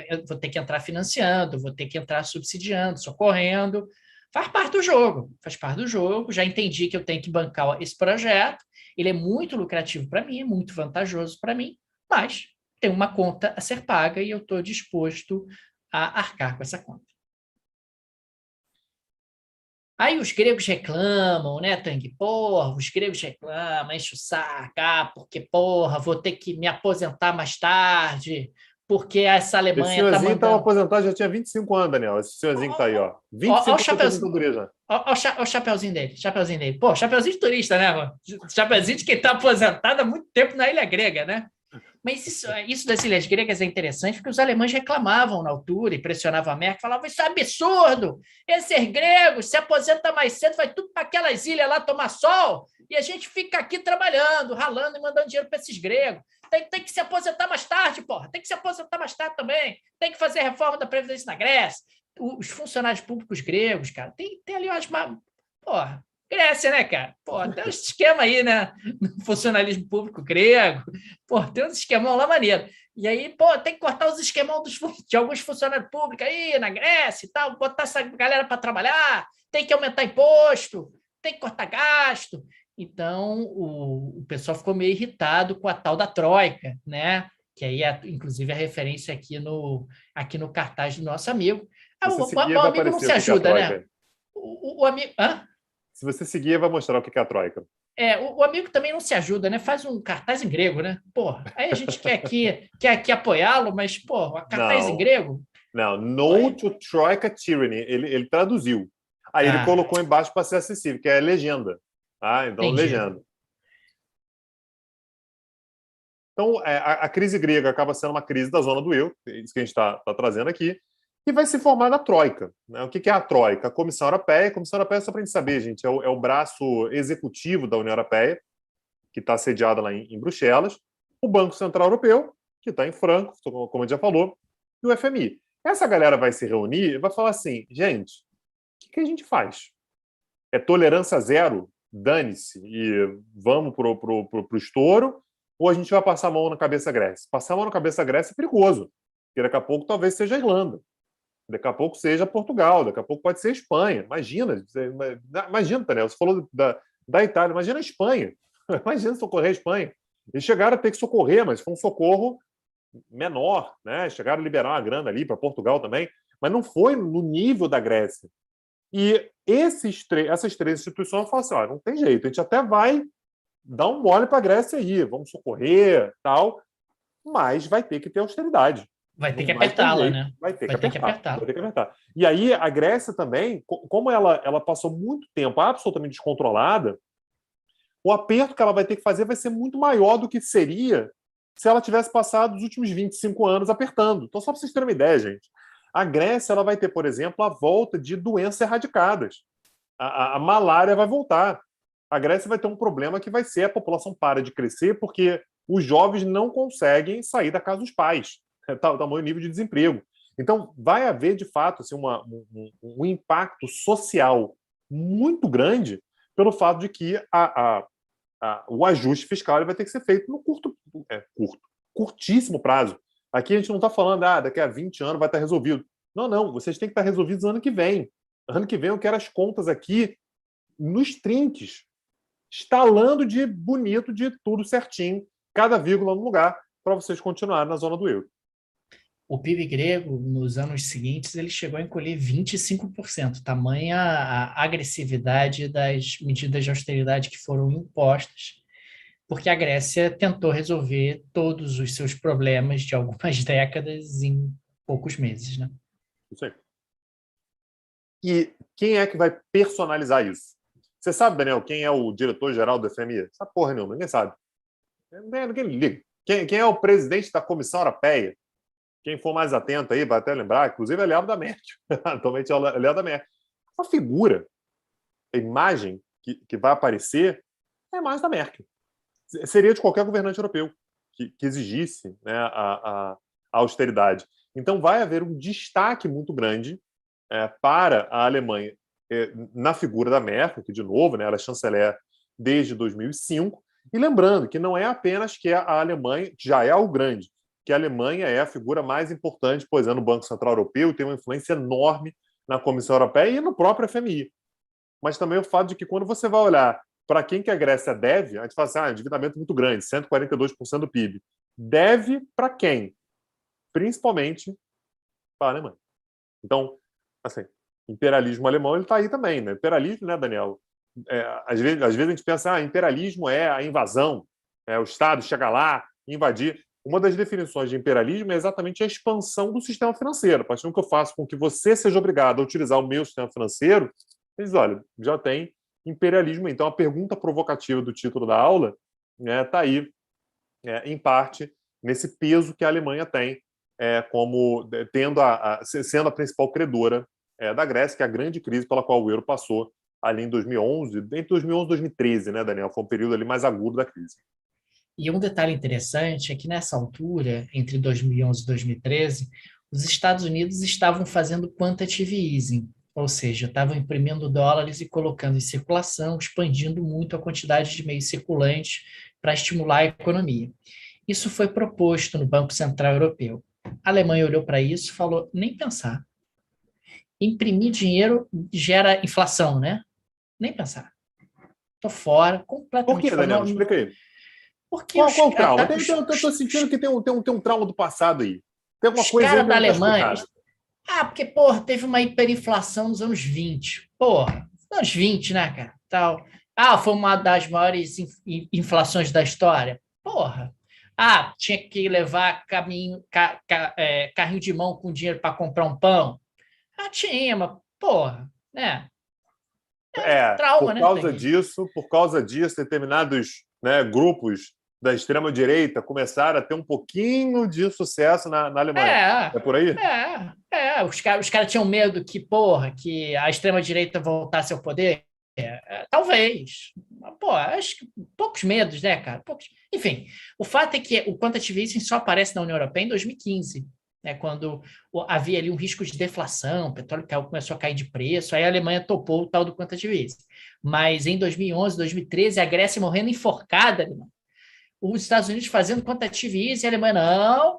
eu vou ter que entrar financiando, vou ter que entrar subsidiando, socorrendo. Faz parte do jogo, Já entendi que eu tenho que bancar esse projeto, ele é muito lucrativo para mim, é muito vantajoso para mim, mas tem uma conta a ser paga e eu estou disposto a arcar com essa conta. Aí os gregos reclamam, né, Tang? Porra, os gregos reclamam, enche o saco, porque, porra, vou ter que me aposentar mais tarde, porque essa Alemanha está mandando... Esse senhorzinho estava aposentado, já tinha 25 anos, Daniel. Esse senhorzinho que está aí, ó. 25 anos de aposentadoria já. Olha o chapeuzinho dele. Pô, chapeuzinho de turista, né, mano? Chapeuzinho de quem está aposentado há muito tempo na ilha grega, né? Mas isso das ilhas gregas é interessante porque os alemães reclamavam na altura e pressionavam a Merkel, falavam: isso é absurdo, esses gregos se aposentam mais cedo, vai tudo para aquelas ilhas lá tomar sol e a gente fica aqui trabalhando, ralando e mandando dinheiro para esses gregos. Tem que se aposentar mais tarde, porra, tem que se aposentar mais tarde também, tem que fazer a reforma da Previdência na Grécia. Os funcionários públicos gregos, cara, tem ali umas... Porra, Grécia, né, cara? Pô, tem um esquema aí, né? No funcionalismo público grego. Pô, tem uns esquemão lá maneiro. E aí, pô, tem que cortar os esquemão de alguns funcionários públicos aí na Grécia e tal, botar essa galera para trabalhar, tem que aumentar imposto, tem que cortar gasto. Então, o pessoal ficou meio irritado com a tal da Troika, né? Que aí é, inclusive, a referência aqui no cartaz do nosso amigo. O amigo não se ajuda, né? O amigo... Hã? Se você seguir, vai mostrar o que é a Troika. O amigo também não se ajuda, né? Faz um cartaz em grego, né? Porra, aí a gente quer aqui apoiá-lo, mas, porra, cartaz em grego? Não, No to Troika Tyranny. Ele traduziu. Aí ele colocou embaixo para ser acessível, que é legenda. Então, entendi. Legenda. Então, a crise grega acaba sendo uma crise da zona do euro, isso que a gente está trazendo aqui, e vai se formar na Troika. Né? O que é a Troika? A Comissão Europeia. A Comissão Europeia, só para a gente saber, gente, é o braço executivo da União Europeia, que está sediada lá em Bruxelas, o Banco Central Europeu, que está em Frankfurt, como a gente já falou, e o FMI. Essa galera vai se reunir e vai falar assim: gente, o que a gente faz? É tolerância zero? Dane-se e vamos pro estouro? Ou a gente vai passar a mão na cabeça da Grécia? Passar a mão na cabeça da Grécia é perigoso, porque daqui a pouco talvez seja a Irlanda. Daqui a pouco seja Portugal, daqui a pouco pode ser Espanha. Imagina, Daniel, você falou da Itália, imagina a Espanha. Imagina socorrer a Espanha. Eles chegaram a ter que socorrer, mas foi um socorro menor, né? Chegaram a liberar uma grana ali para Portugal também, mas não foi no nível da Grécia. E essas três instituições falam assim: não tem jeito, a gente até vai dar um mole para a Grécia aí, vamos socorrer, tal, mas vai ter que ter austeridade. Vai ter que apertá-la, né? Vai ter que apertar. E aí a Grécia também, como ela passou muito tempo absolutamente descontrolada, o aperto que ela vai ter que fazer vai ser muito maior do que seria se ela tivesse passado os últimos 25 anos apertando. Então, só para vocês terem uma ideia, gente, a Grécia ela vai ter, por exemplo, a volta de doenças erradicadas. A malária vai voltar. A Grécia vai ter um problema que vai ser a população para de crescer porque os jovens não conseguem sair da casa dos pais. O tamanho nível de desemprego. Então, vai haver, de fato, assim, um impacto social muito grande pelo fato de que o ajuste fiscal ele vai ter que ser feito no curtíssimo prazo. Aqui a gente não está falando, daqui a 20 anos vai estar resolvido. Não, vocês têm que estar resolvidos ano que vem. Ano que vem eu quero as contas aqui nos trinques, estalando de bonito, de tudo certinho, cada vírgula no lugar, para vocês continuarem na zona do euro. O PIB grego, nos anos seguintes, ele chegou a encolher 25%, tamanha a agressividade das medidas de austeridade que foram impostas, porque a Grécia tentou resolver todos os seus problemas de algumas décadas em poucos meses, né? Isso aí. E quem é que vai personalizar isso? Você sabe, Daniel, quem é o diretor-geral do FMI? Essa porra nenhuma, ninguém sabe. Ninguém liga. Quem é o presidente da Comissão Europeia? Quem for mais atento aí vai até lembrar, inclusive é aliado da Merkel. Atualmente é aliado da Merkel. A figura, a imagem que vai aparecer é a imagem da Merkel. Seria de qualquer governante europeu que exigisse, né, a austeridade. Então vai haver um destaque muito grande para a Alemanha na figura da Merkel, que, de novo, né, ela é chanceler desde 2005. E lembrando que não é apenas que a Alemanha já é algo grande, que a Alemanha é a figura mais importante, pois é, no Banco Central Europeu, tem uma influência enorme na Comissão Europeia e no próprio FMI. Mas também o fato de que quando você vai olhar para quem que a Grécia deve, a gente fala assim, endividamento muito grande, 142% do PIB. Deve para quem? Principalmente para a Alemanha. Então, assim, imperialismo alemão ele está aí também, né? Imperialismo, né, Daniel? Às vezes a gente pensa, imperialismo é a invasão, o Estado chega lá, invadir. Uma das definições de imperialismo é exatamente a expansão do sistema financeiro. A partir do que eu faço com que você seja obrigado a utilizar o meu sistema financeiro, eles, olha, já tem imperialismo. Então, a pergunta provocativa do título da aula está aí, em parte, nesse peso que a Alemanha tem, como sendo a principal credora da Grécia, que é a grande crise pela qual o euro passou ali em 2011, entre 2011 e 2013, né, Daniel? Foi um período ali mais agudo da crise. E um detalhe interessante é que nessa altura, entre 2011 e 2013, os Estados Unidos estavam fazendo quantitative easing, ou seja, estavam imprimindo dólares e colocando em circulação, expandindo muito a quantidade de meios circulantes para estimular a economia. Isso foi proposto no Banco Central Europeu. A Alemanha olhou para isso e falou, nem pensar. Imprimir dinheiro gera inflação, né? Nem pensar. Estou fora, completamente. Por que, Daniel? Explica aí. Porque qual o trauma? Eu estou sentindo que tem um trauma do passado aí. Tem alguma coisa aí que da não Alemanha. Porque, teve uma hiperinflação nos anos 20. Anos 20, né, cara? Foi uma das maiores inflações da história. Tinha que levar carrinho de mão com dinheiro para comprar um pão. Tinha, mas, né? Trauma, por causa disso, determinados, né, grupos da extrema-direita começaram a ter um pouquinho de sucesso na Alemanha. É por aí? Os caras tinham medo que a extrema-direita voltasse ao poder. Talvez. Acho que poucos medos, né, cara? Enfim, o fato é que o quantitative easing só aparece na União Europeia em 2015. Quando havia ali um risco de deflação, o petróleo começou a cair de preço, aí a Alemanha topou o tal do quantitative easing. Mas em 2011, 2013, a Grécia morrendo enforcada, os Estados Unidos fazendo quantitative easing, a Alemanha,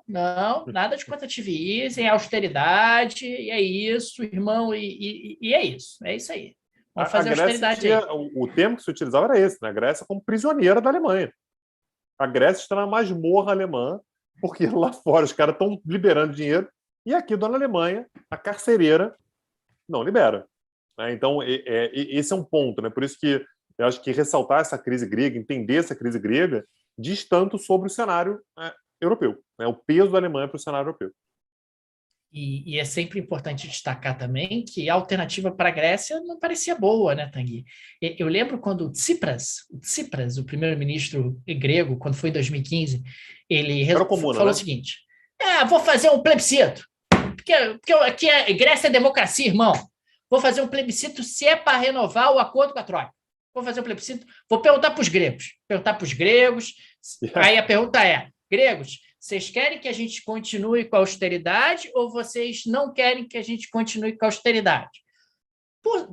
não, nada de quantitative easing, austeridade, e é isso, irmão, e é isso aí. Vamos A fazer Grécia austeridade aí. o termo que se utilizava era esse, né? A Grécia como prisioneira da Alemanha. A Grécia está na masmorra alemã, porque lá fora os caras estão liberando dinheiro, e aqui, dona Alemanha, a carcereira não libera. Né? Então, esse é um ponto. Né? Por isso que eu acho que ressaltar essa crise grega, entender essa crise grega, diz tanto sobre o cenário europeu, né? O peso da Alemanha para o cenário europeu. E é sempre importante destacar também que a alternativa para a Grécia não parecia boa, né, Tanguy? Eu lembro quando o Tsipras, o primeiro-ministro grego, quando foi em 2015, ele Comuna, falou né? o seguinte: vou fazer um plebiscito, porque aqui é Grécia é democracia, irmão. Vou fazer um plebiscito se é para renovar o acordo com a Troika. Vou fazer um plebiscito, vou perguntar para os gregos. Aí a pergunta é: gregos, vocês querem que a gente continue com a austeridade ou vocês não querem que a gente continue com a austeridade?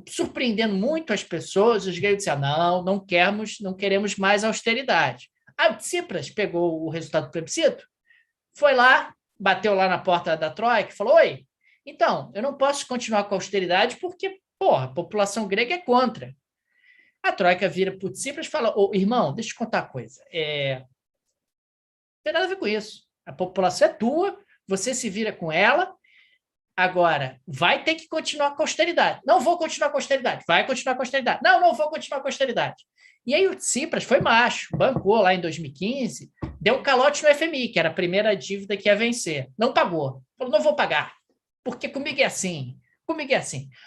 Surpreendendo muito as pessoas, os gregos disseram, não queremos mais austeridade. Aí o Tsipras pegou o resultado do plebiscito, foi lá, bateu lá na porta da Troika e falou, oi, então, eu não posso continuar com a austeridade porque, a população grega é contra. A Troika vira para o Tsipras e fala, irmão, deixa eu te contar uma coisa, tem nada a ver com isso. A população é tua, você se vira com ela. Agora, vai ter que continuar com a austeridade. Não vou continuar com a austeridade. Vai continuar com a austeridade. Não vou continuar com a austeridade. E aí o Tsipras foi macho, bancou lá em 2015, deu um calote no FMI, que era a primeira dívida que ia vencer. Não pagou. Falou, não vou pagar, porque comigo é assim.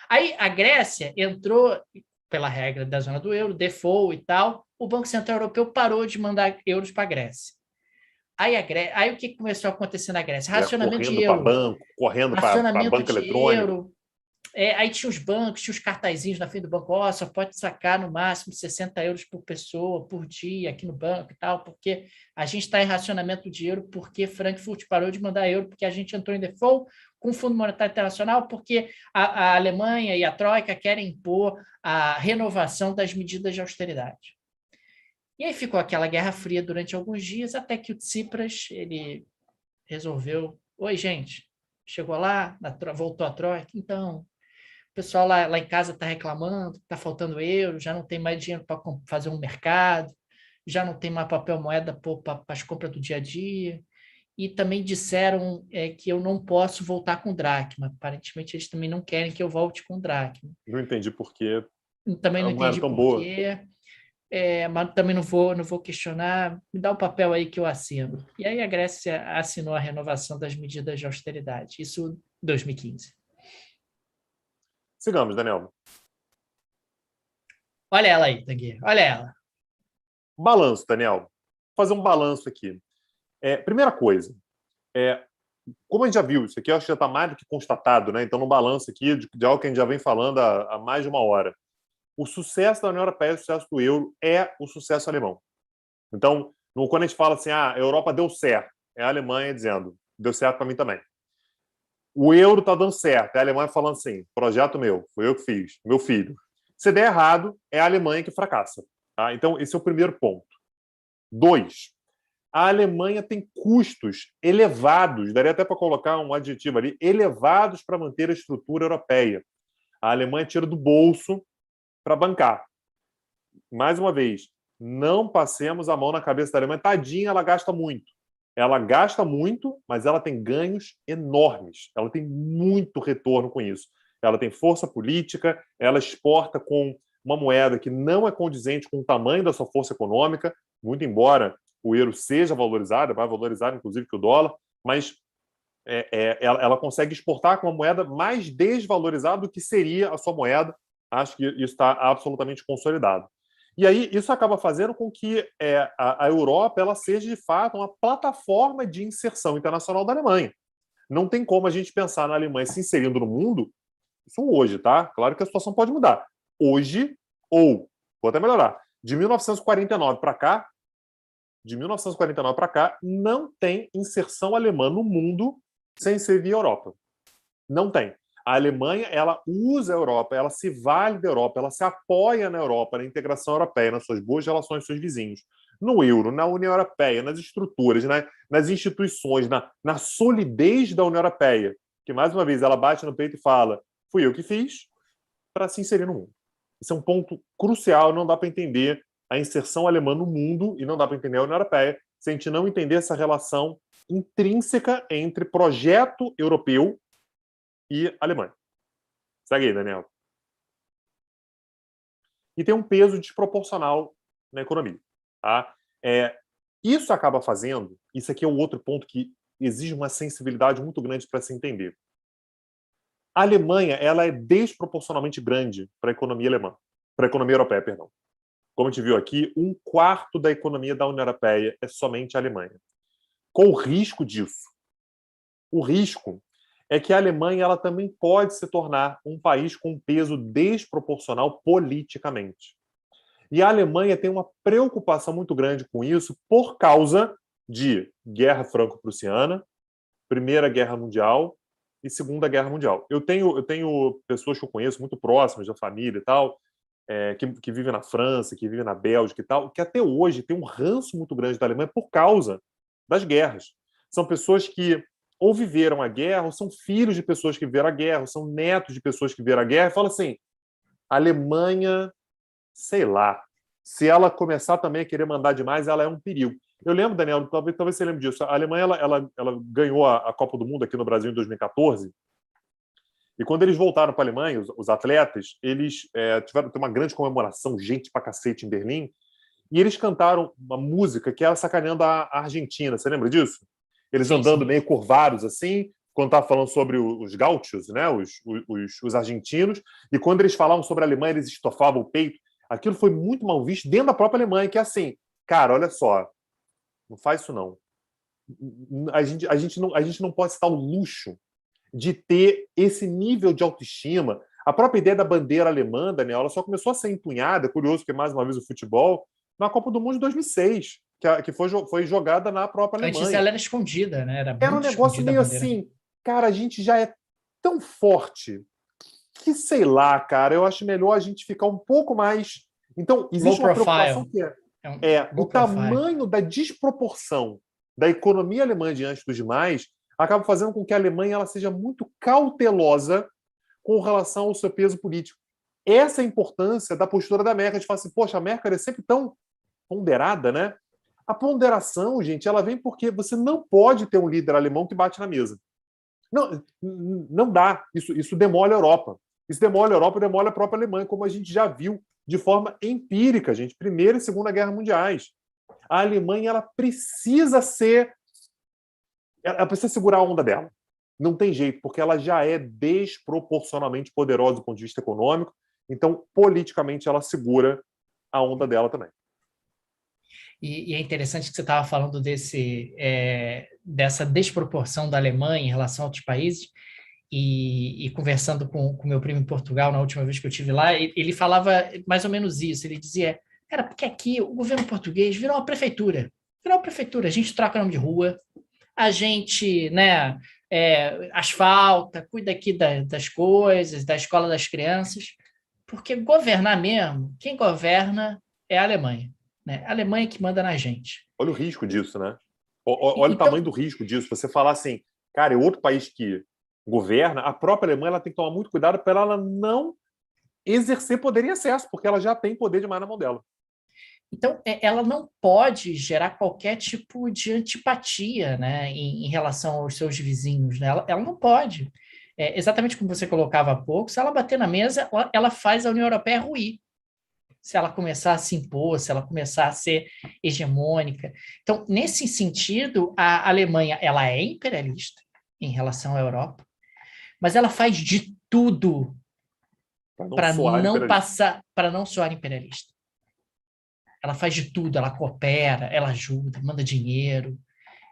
Aí a Grécia entrou, pela regra da zona do euro, default e tal, o Banco Central Europeu parou de mandar euros para a Grécia. Aí o que começou a acontecer na Grécia? Racionamento de euro. Banco, correndo para banco eletrônico. Euro. Aí tinha os bancos, tinha os cartazinhos na frente do banco, só pode sacar no máximo 60 euros por pessoa, por dia, aqui no banco e tal, porque a gente está em racionamento de euro, porque Frankfurt parou de mandar euro, porque a gente entrou em default com o Fundo Monetário Internacional, porque a Alemanha e a Troika querem impor a renovação das medidas de austeridade. E aí ficou aquela guerra fria durante alguns dias, até que o Tsipras, ele resolveu, oi, gente, chegou lá, voltou a Troika, então, o pessoal lá em casa está reclamando, está faltando euro, já não tem mais dinheiro para fazer um mercado, já não tem mais papel moeda para as compras do dia a dia, e também disseram que eu não posso voltar com dracma. Aparentemente, eles também não querem que eu volte com dracma. Não entendi por quê. Também não entendi por quê. Mas também não vou questionar, me dá o papel aí que eu assino. E aí a Grécia assinou a renovação das medidas de austeridade, isso em 2015. Sigamos, Daniel. Olha ela aí, Tanguy, olha ela. Balanço, Daniel. Vou fazer um balanço aqui. Primeira coisa, como a gente já viu, isso aqui eu acho que já está mais do que constatado, né? Então, no balanço aqui de algo que a gente já vem falando há mais de uma hora. O sucesso da União Europeia, o sucesso do euro, é o sucesso alemão. Então, quando a gente fala assim, a Europa deu certo, é a Alemanha dizendo, deu certo para mim também. O euro está dando certo, é a Alemanha falando assim, projeto meu, foi eu que fiz, meu filho. Se der errado, é a Alemanha que fracassa. Tá? Então, esse é o primeiro ponto. 2, a Alemanha tem custos elevados, daria até para colocar um adjetivo ali, elevados para manter a estrutura europeia. A Alemanha tira do bolso para bancar. Mais uma vez, não passemos a mão na cabeça da Alemanha. Tadinha, ela gasta muito. Ela gasta muito, mas ela tem ganhos enormes. Ela tem muito retorno com isso. Ela tem força política, ela exporta com uma moeda que não é condizente com o tamanho da sua força econômica, muito embora o euro seja valorizado, vai valorizar inclusive que o dólar, mas ela consegue exportar com uma moeda mais desvalorizada do que seria a sua moeda. Acho que isso está absolutamente consolidado. E aí isso acaba fazendo com que a Europa ela seja, de fato, uma plataforma de inserção internacional da Alemanha. Não tem como a gente pensar na Alemanha se inserindo no mundo, isso hoje, tá? Claro que a situação pode mudar. Hoje, ou, vou até melhorar, de 1949 para cá, não tem inserção alemã no mundo sem ser via Europa. Não tem. A Alemanha, ela usa a Europa, ela se vale da Europa, ela se apoia na Europa, na integração europeia, nas suas boas relações com seus vizinhos. no euro, na União Europeia, nas estruturas, nas instituições, na solidez da União Europeia, que, mais uma vez, ela bate no peito e fala: fui eu que fiz, para se inserir no mundo. Isso é um ponto crucial, não dá para entender a inserção alemã no mundo e não dá para entender a União Europeia se a gente não entender essa relação intrínseca entre projeto europeu e Alemanha. Segue aí, Daniel. E tem um peso desproporcional na economia. Tá? Isso acaba fazendo, isso aqui é o outro ponto que exige uma sensibilidade muito grande para se entender. A Alemanha, ela é desproporcionalmente grande para a economia alemã, para a economia europeia, perdão. Como a gente viu aqui, 1/4 da economia da União Europeia é somente a Alemanha. Qual o risco disso? O risco é que a Alemanha ela também pode se tornar um país com peso desproporcional politicamente. E a Alemanha tem uma preocupação muito grande com isso por causa de Guerra Franco-Prussiana, Primeira Guerra Mundial e Segunda Guerra Mundial. Eu tenho pessoas que eu conheço muito próximas da família e tal, que vivem na França, que vivem na Bélgica e tal, que até hoje tem um ranço muito grande da Alemanha por causa das guerras. São pessoas que ou viveram a guerra, ou são filhos de pessoas que viveram a guerra, ou são netos de pessoas que viveram a guerra, e falam assim, a Alemanha, sei lá, se ela começar também a querer mandar demais, ela é um perigo. Eu lembro, Daniel, talvez você lembre disso, a Alemanha ela ganhou a Copa do Mundo aqui no Brasil em 2014, e quando eles voltaram para a Alemanha, os atletas, eles tiveram uma grande comemoração, gente pra cacete em Berlim, e eles cantaram uma música que era sacaneando a Argentina. Você lembra disso? Eles andando meio curvados assim, quando estava falando sobre os gaúchos, né? os argentinos, e quando eles falavam sobre a Alemanha, eles estofavam o peito. Aquilo foi muito mal visto dentro da própria Alemanha, que é assim, cara, olha só, não faz isso não. A gente não pode se dar o luxo de ter esse nível de autoestima. A própria ideia da bandeira alemã, Daniel, ela só começou a ser empunhada, curioso que mais uma vez o futebol, na Copa do Mundo de 2006, que foi jogada na própria Alemanha. Antes ela era escondida, né? Era um negócio meio assim, cara, a gente já é tão forte que, sei lá, cara, eu acho melhor a gente ficar um pouco mais... Então, existe uma preocupação que o tamanho da desproporção da economia alemã diante dos demais acaba fazendo com que a Alemanha ela seja muito cautelosa com relação ao seu peso político. Essa é a importância da postura da Merkel. A gente fala assim, poxa, a Merkel é sempre tão ponderada, né? A ponderação, gente, ela vem porque você não pode ter um líder alemão que bate na mesa. Não dá. Isso demole a Europa. Isso demole a Europa, demole a própria Alemanha, como a gente já viu de forma empírica, gente. Primeira e Segunda Guerra Mundiais. A Alemanha ela precisa segurar a onda dela. Não tem jeito, porque ela já é desproporcionalmente poderosa do ponto de vista econômico. Então, politicamente, ela segura a onda dela também. E é interessante que você estava falando dessa desproporção da Alemanha em relação a outros países, e conversando com meu primo em Portugal, na última vez que eu estive lá, ele falava mais ou menos isso. Ele dizia, cara, porque aqui o governo português virou uma prefeitura. A gente troca nome de rua, a gente, né, asfalta, cuida aqui das coisas, da escola das crianças, porque governar mesmo, quem governa é a Alemanha. Né? A Alemanha que manda na gente. Olha o risco disso, né? Olha o tamanho do risco disso. Você falar assim, cara, é outro país que governa, a própria Alemanha ela tem que tomar muito cuidado para ela não exercer poder em excesso, porque ela já tem poder demais na mão dela. Então, ela não pode gerar qualquer tipo de antipatia, né, em relação aos seus vizinhos. Né? Ela não pode. Exatamente como você colocava há pouco, se ela bater na mesa, ela faz a União Europeia ruir. Se ela começar a se impor, se ela começar a ser hegemônica. Então, nesse sentido, a Alemanha ela é imperialista em relação à Europa, mas ela faz de tudo para não soar imperialista. Ela faz de tudo, ela coopera, ela ajuda, manda dinheiro,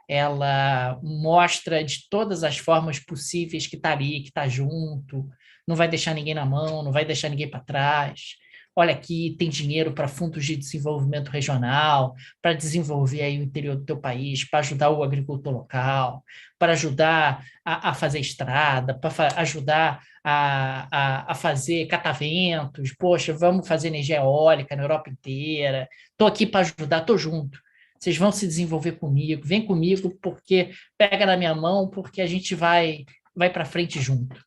ela mostra de todas as formas possíveis que está ali, que está junto, não vai deixar ninguém na mão, não vai deixar ninguém para trás. olha aqui, tem dinheiro para fundos de desenvolvimento regional, para desenvolver aí o interior do teu país, para ajudar o agricultor local, para ajudar a fazer estrada, para ajudar a fazer cataventos, poxa, vamos fazer energia eólica na Europa inteira, estou aqui para ajudar, estou junto. Vocês vão se desenvolver comigo, vem comigo, porque pega na minha mão, porque a gente vai para frente junto.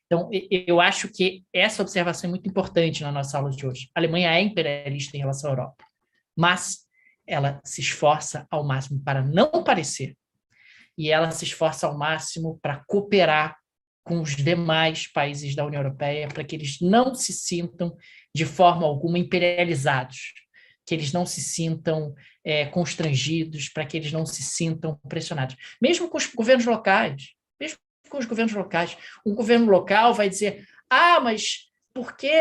Então, eu acho que essa observação é muito importante na nossa aula de hoje. A Alemanha é imperialista em relação à Europa, mas ela se esforça ao máximo para não parecer, e ela se esforça ao máximo para cooperar com os demais países da União Europeia para que eles não se sintam de forma alguma imperializados, que eles não se sintam constrangidos, para que eles não se sintam pressionados. Mesmo com os governos locais, mesmo com os governos locais. Um governo local vai dizer, mas por que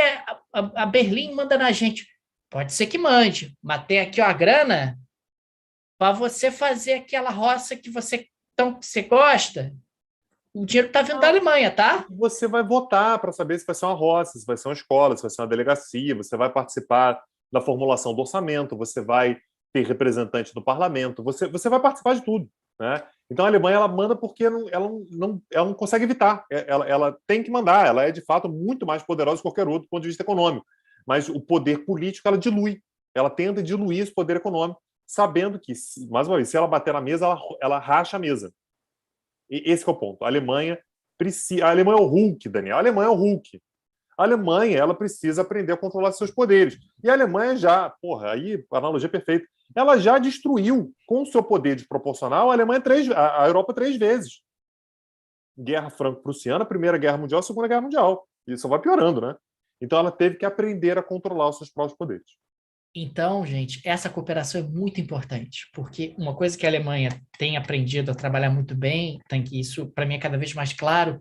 a Berlim manda na gente? Pode ser que mande, mas tem aqui a grana para você fazer aquela roça que você gosta. O dinheiro está vindo da Alemanha, tá? Você vai votar para saber se vai ser uma roça, se vai ser uma escola, se vai ser uma delegacia, você vai participar da formulação do orçamento, você vai ter representante no parlamento, você vai participar de tudo, né? Então a Alemanha ela manda porque ela não consegue evitar, ela tem que mandar, ela é de fato muito mais poderosa que qualquer outro do ponto de vista econômico, mas o poder político ela dilui, ela tenta diluir esse poder econômico, sabendo que, mais uma vez, se ela bater na mesa, ela racha a mesa. E esse é o ponto. A Alemanha é o Hulk, Daniel. A Alemanha é o Hulk. A Alemanha ela precisa aprender a controlar seus poderes. E a Alemanha já, aí a analogia é perfeita, ela já destruiu, com o seu poder desproporcional, a Europa 3 vezes. Guerra Franco-Prussiana, Primeira Guerra Mundial, Segunda Guerra Mundial. E isso vai piorando, né? Então ela teve que aprender a controlar os seus próprios poderes. Então, gente, essa cooperação é muito importante, porque uma coisa que a Alemanha tem aprendido a trabalhar muito bem, que isso para mim é cada vez mais claro,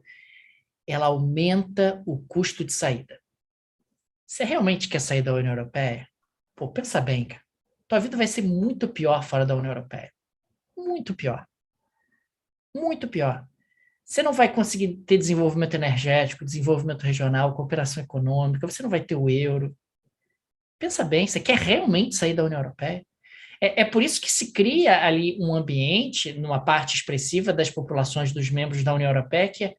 ela aumenta o custo de saída. Você realmente quer sair da União Europeia? Pô, pensa bem, cara. Tua vida vai ser muito pior fora da União Europeia. Muito pior. Muito pior. Você não vai conseguir ter desenvolvimento energético, desenvolvimento regional, cooperação econômica, você não vai ter o euro. Pensa bem, você quer realmente sair da União Europeia? É por isso que se cria ali um ambiente, numa parte expressiva das populações dos membros da União Europeia, que é,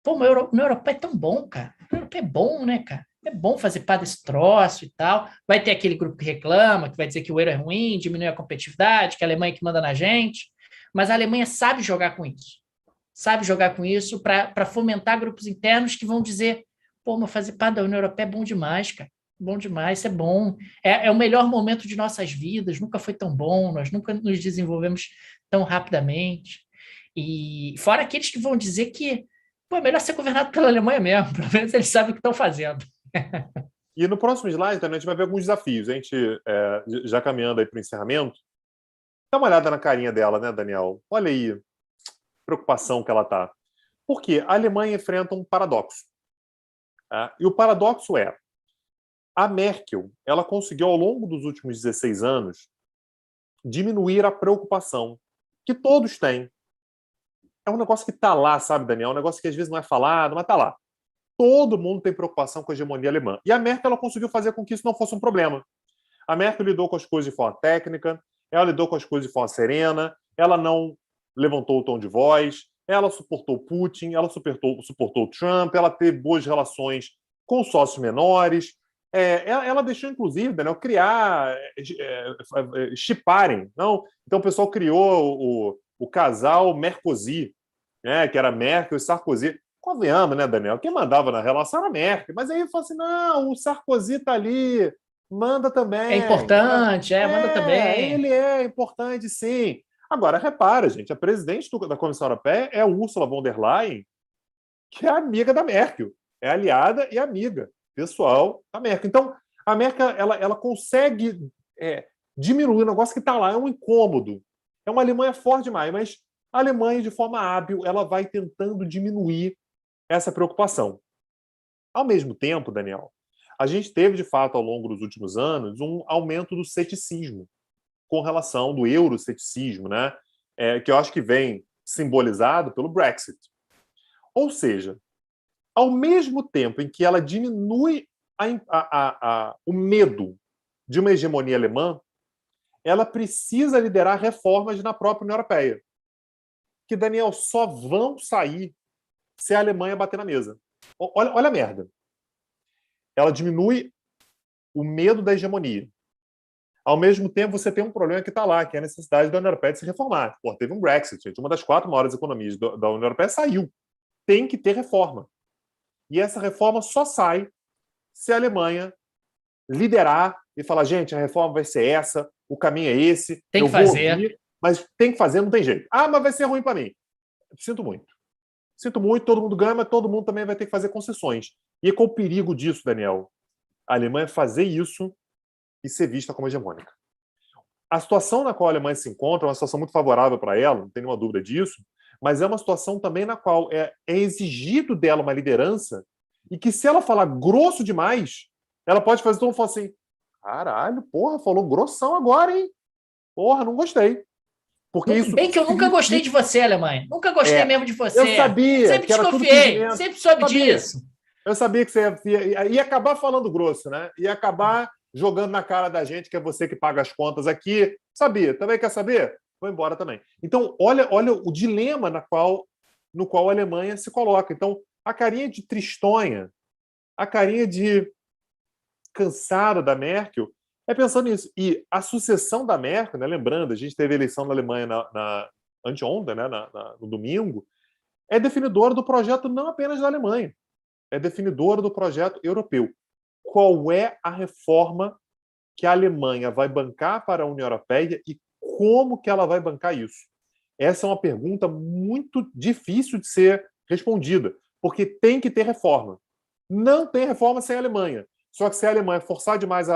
pô, a União Europeia é tão bom, cara. A União Europeia é bom, né, cara? É bom fazer parte desse troço e tal. Vai ter aquele grupo que reclama, que vai dizer que o euro é ruim, diminui a competitividade, que a Alemanha é que manda na gente. Mas a Alemanha sabe jogar com isso. Sabe jogar com isso para fomentar grupos internos que vão dizer, pô, mas fazer parte da União Europeia é bom demais, cara. Bom demais, isso é bom. É o melhor momento de nossas vidas, nunca foi tão bom, nós nunca nos desenvolvemos tão rapidamente. E fora aqueles que vão dizer que pô, é melhor ser governado pela Alemanha mesmo, pelo menos eles sabem o que estão fazendo. E no próximo slide, a gente vai ver alguns desafios. A gente, já caminhando aí para o encerramento, dá uma olhada na carinha dela, né, Daniel? Olha aí a preocupação que ela está. Porque a Alemanha enfrenta um paradoxo. E o paradoxo é, a Merkel ela conseguiu, ao longo dos últimos 16 anos, diminuir a preocupação que todos têm. É um negócio que está lá, sabe, Daniel? É um negócio que às vezes não é falado, mas está lá. Todo mundo tem preocupação com a hegemonia alemã. E a Merkel ela conseguiu fazer com que isso não fosse um problema. A Merkel lidou com as coisas de forma técnica, ela lidou com as coisas de forma serena, ela não levantou o tom de voz, ela suportou Putin, ela suportou Trump, ela teve boas relações com sócios menores, ela deixou, inclusive, Daniel, criar, chiparem. Não? Então, o pessoal criou o casal Mercosi, né, que era Merkel e Sarkozy. Convenhamos, né, Daniel? Quem mandava na relação era a Merkel. Mas aí falou assim, não, o Sarkozy está ali, manda também. É importante, manda também. Ele é importante, sim. Agora, repara, gente, a presidente da Comissão Europeia é a Ursula von der Leyen, que é amiga da Merkel. É aliada e amiga pessoal da Merkel. Então, a Merkel ela consegue diminuir o negócio que está lá. É um incômodo. É uma Alemanha forte demais, mas a Alemanha, de forma hábil, ela vai tentando diminuir essa preocupação. Ao mesmo tempo, Daniel, a gente teve, de fato, ao longo dos últimos anos, um aumento do ceticismo com relação do euroceticismo, né? Que eu acho que vem simbolizado pelo Brexit. Ou seja, ao mesmo tempo em que ela diminui o medo de uma hegemonia alemã, ela precisa liderar reformas na própria União Europeia, que, Daniel, só vão sair se a Alemanha bater na mesa. Olha a merda. Ela diminui o medo da hegemonia. Ao mesmo tempo, você tem um problema que está lá, que é a necessidade da União Europeia de se reformar. Pô, teve um Brexit, gente. Uma das 4 maiores economias da União Europeia saiu. Tem que ter reforma. E essa reforma só sai se a Alemanha liderar e falar, gente, a reforma vai ser essa, o caminho é esse, tem que fazer. Ouvir, mas tem que fazer, não tem jeito. Ah, mas vai ser ruim para mim. Sinto muito. Sinto muito, todo mundo ganha, mas todo mundo também vai ter que fazer concessões. E qual o perigo disso, Daniel? A Alemanha fazer isso e ser vista como hegemônica. A situação na qual a Alemanha se encontra é uma situação muito favorável para ela, não tem nenhuma dúvida disso, mas é uma situação também na qual é exigido dela uma liderança e que, se ela falar grosso demais, ela pode fazer todo mundo falar assim, caralho, porra, falou grossão agora, hein? Porra, não gostei. Porque isso bem que eu nunca gostei de você, Alemanha. Nunca gostei mesmo de você. Eu sabia. Sempre desconfiei. Sempre soube disso. Eu sabia que você ia acabar falando grosso, né? Ia acabar jogando na cara da gente que é você que paga as contas aqui. Sabia. Também quer saber? Vou embora também. Então, olha o dilema no qual a Alemanha se coloca. Então, a carinha de tristonha, a carinha de cansada da Merkel, é pensando nisso. E a sucessão da Merkel, né, lembrando, a gente teve a eleição na Alemanha anteontem, né, no domingo, é definidora do projeto não apenas da Alemanha, é definidora do projeto europeu. Qual é a reforma que a Alemanha vai bancar para a União Europeia e como que ela vai bancar isso? Essa é uma pergunta muito difícil de ser respondida, porque tem que ter reforma. Não tem reforma sem a Alemanha. Só que se a Alemanha forçar demais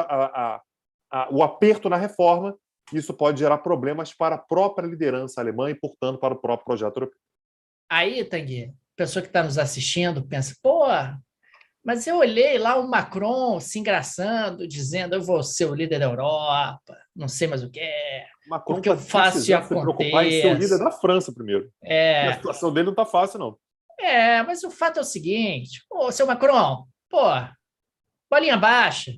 o aperto na reforma, isso pode gerar problemas para a própria liderança alemã e, portanto, para o próprio projeto europeu. Aí, Tanguy, a pessoa que está nos assistindo pensa, pô, mas eu olhei lá o Macron se engraçando, dizendo eu vou ser o líder da Europa, não sei mais o que é, Macron porque eu faço e aconteça. Se preocupar em ser o líder da França primeiro. A situação dele não está fácil, não. Mas o fato é o seguinte, pô, seu Macron, pô, bolinha baixa,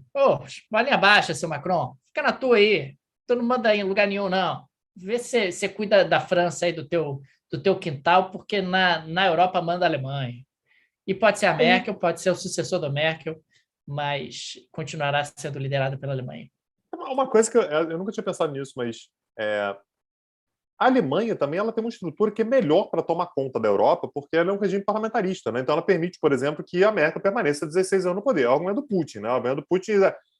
bolinha baixa, seu Macron, fica na tua aí, tu não manda em lugar nenhum, não. Vê se você cuida da França aí do teu quintal, porque na Europa manda a Alemanha. E pode ser a Merkel, pode ser o sucessor da Merkel, mas continuará sendo liderado pela Alemanha. Uma coisa que eu nunca tinha pensado nisso, mas a Alemanha também ela tem uma estrutura que é melhor para tomar conta da Europa, porque ela é um regime parlamentarista, né? Então ela permite, por exemplo, que a Merkel permaneça 16 anos no poder. Algo não é do Putin, né? Algo é do Putin.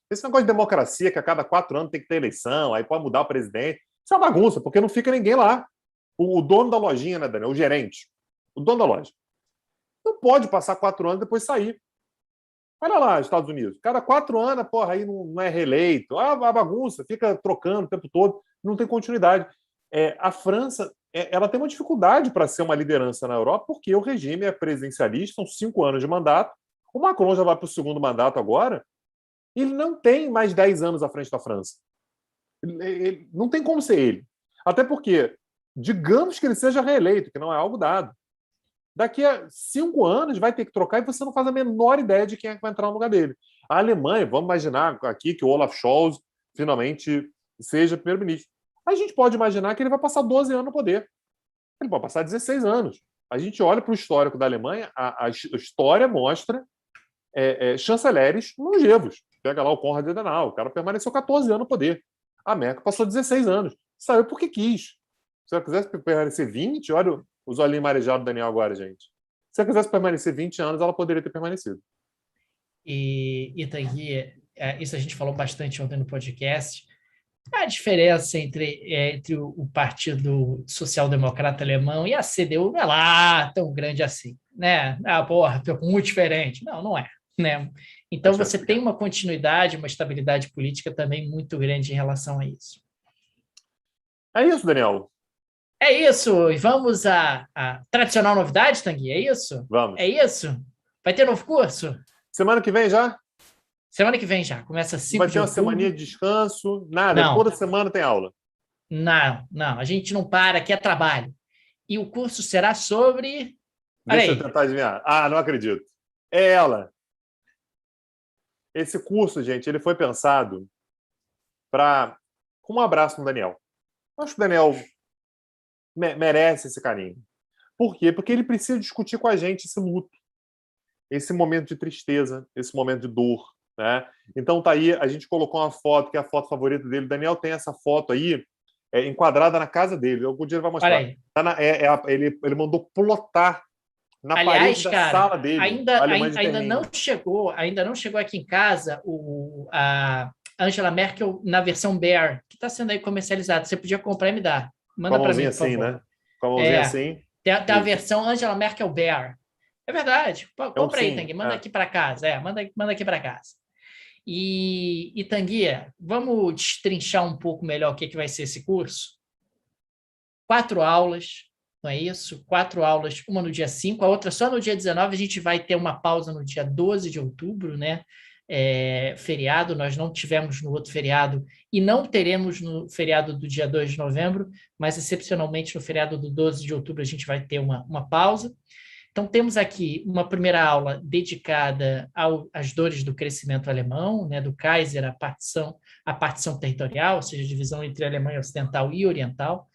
Esse negócio de democracia, que a cada 4 anos tem que ter eleição, aí pode mudar o presidente. Isso é uma bagunça, porque não fica ninguém lá. O dono da lojinha, né, Daniel? O gerente. O dono da loja. Não pode passar 4 anos e depois sair. Olha lá, Estados Unidos. Cada 4 anos, porra, aí não é reeleito. A bagunça, fica trocando o tempo todo, não tem continuidade. A França, ela tem uma dificuldade para ser uma liderança na Europa, porque o regime é presidencialista, são 5 anos de mandato. O Macron já vai para o segundo mandato agora. E ele não tem mais 10 anos à frente da França. Ele não tem como ser ele. Até porque, digamos que ele seja reeleito, que não é algo dado. Daqui a 5 anos vai ter que trocar e você não faz a menor ideia de quem é que vai entrar no lugar dele. A Alemanha, vamos imaginar aqui que o Olaf Scholz finalmente seja primeiro-ministro. A gente pode imaginar que ele vai passar 12 anos no poder. Ele pode passar 16 anos. A gente olha para o histórico da Alemanha, a história mostra chanceleres longevos. Pega lá o Konrad Adenauer, o cara permaneceu 14 anos no poder. A Merkel passou 16 anos. Saiu porque quis. Se ela quisesse permanecer 20, olha os olhinhos marejados do Daniel agora, gente. Se ela quisesse permanecer 20 anos, ela poderia ter permanecido. E Tanguy, isso a gente falou bastante ontem no podcast, a diferença entre o Partido Social Democrata Alemão e a CDU não é lá tão grande assim, né? Porra, muito diferente. Não é, né? Então você tem uma continuidade, uma estabilidade política também muito grande em relação a isso. É isso, Daniel. É isso. E vamos à tradicional novidade, Tanguy? É isso? Vamos. É isso? Vai ter novo curso? Semana que vem já? Semana que vem já. Começa 5 de outubro. Vai ter uma semaninha de descanso? Nada? Não. Toda semana tem aula? Não. A gente não para, aqui é trabalho. E o curso será sobre... Deixa eu tentar adivinhar. Não acredito. É ela. esse curso, gente, ele foi pensado com um abraço no Daniel. Acho que o Daniel merece esse carinho. Por quê? Porque ele precisa discutir com a gente esse luto, esse momento de tristeza, esse momento de dor, né? Então tá aí, a gente colocou uma foto, que é a foto favorita dele. O Daniel tem essa foto aí, enquadrada na casa dele. Algum dia ele vai Olha mostrar. aí. Ele mandou plotar na parede Aliás, da cara, sala dele, Alemães de ainda Terninho. não chegou aqui em casa a Angela Merkel na versão Bear, que está sendo aí comercializada. Você podia comprar e me dar. Com a Manda para mim, mãozinha por assim, favor. né? Com a mãozinha É, assim. tem a Isso. versão Angela Merkel Bear. É verdade. É um Compra aí, sim. Tanguy. Manda aqui para casa. Manda aqui para casa. E Tanguy, vamos destrinchar um pouco melhor o que vai ser esse curso? 4 aulas, não é isso? 4 aulas, uma no dia 5, a outra só no dia 19. A gente vai ter uma pausa no dia 12 de outubro, né? Feriado, nós não tivemos no outro feriado e não teremos no feriado do dia 2 de novembro, mas excepcionalmente no feriado do 12 de outubro a gente vai ter uma pausa. Então, temos aqui uma primeira aula dedicada às dores do crescimento alemão, né, do Kaiser, a partição territorial, ou seja, a divisão entre a Alemanha Ocidental e Oriental.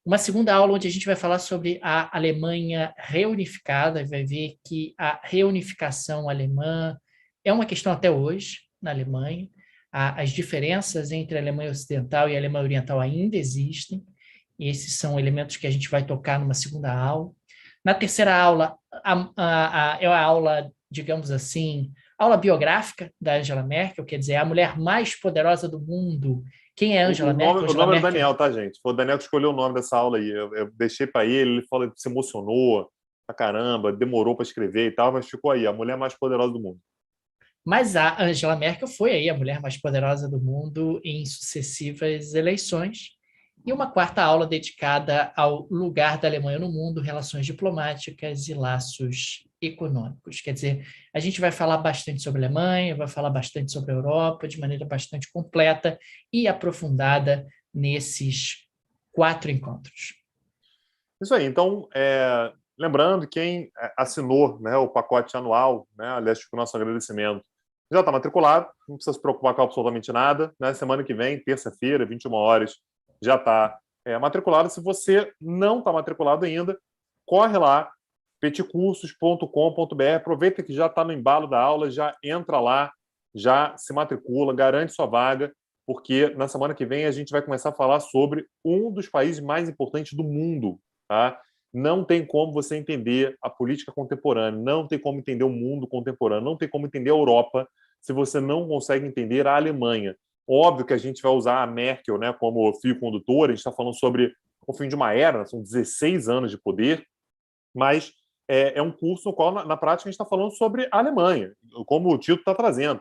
Uma segunda aula onde a gente vai falar sobre a Alemanha reunificada, vai ver que a reunificação alemã é uma questão até hoje na Alemanha. As diferenças entre a Alemanha Ocidental e a Alemanha Oriental ainda existem. E esses são elementos que a gente vai tocar numa segunda aula. Na terceira aula, é a aula, digamos assim, aula biográfica da Angela Merkel, quer dizer, a mulher mais poderosa do mundo. Quem é Angela Merkel? O Angela nome é do Merkel. Daniel, tá, gente? Foi o Daniel que escolheu o nome dessa aula aí. Eu deixei para ele falou que se emocionou pra caramba, demorou para escrever e tal, mas ficou aí, a mulher mais poderosa do mundo. Mas a Angela Merkel foi aí a mulher mais poderosa do mundo em sucessivas eleições. E uma quarta aula dedicada ao lugar da Alemanha no mundo, relações diplomáticas e laços econômicos. Quer dizer, a gente vai falar bastante sobre a Alemanha, vai falar bastante sobre a Europa, de maneira bastante completa e aprofundada nesses 4 encontros. Isso aí. Então, lembrando, quem assinou, né, o pacote anual, né, aliás, com o nosso agradecimento, já está matriculado, não precisa se preocupar com absolutamente nada. Né? Semana que vem, terça-feira, 21 horas, já está matriculado. Se você não está matriculado ainda, corre lá, peticursos.com.br, aproveita que já está no embalo da aula, já entra lá, já se matricula, garante sua vaga, porque na semana que vem a gente vai começar a falar sobre um dos países mais importantes do mundo. Tá? Não tem como você entender a política contemporânea, não tem como entender o mundo contemporâneo, não tem como entender a Europa se você não consegue entender a Alemanha. Óbvio que a gente vai usar a Merkel, né, como fio condutor, a gente está falando sobre o fim de uma era, são 16 anos de poder, mas é um curso no qual, na prática, a gente está falando sobre a Alemanha, como o título está trazendo.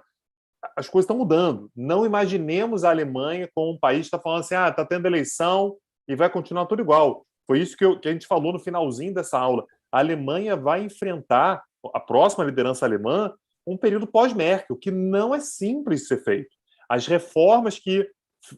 As coisas estão mudando. Não imaginemos a Alemanha como um país que está falando assim, está tendo eleição e vai continuar tudo igual. Foi isso que a gente falou no finalzinho dessa aula. A Alemanha vai enfrentar, a próxima liderança alemã, um período pós-Merkel, que não é simples de ser feito. As reformas que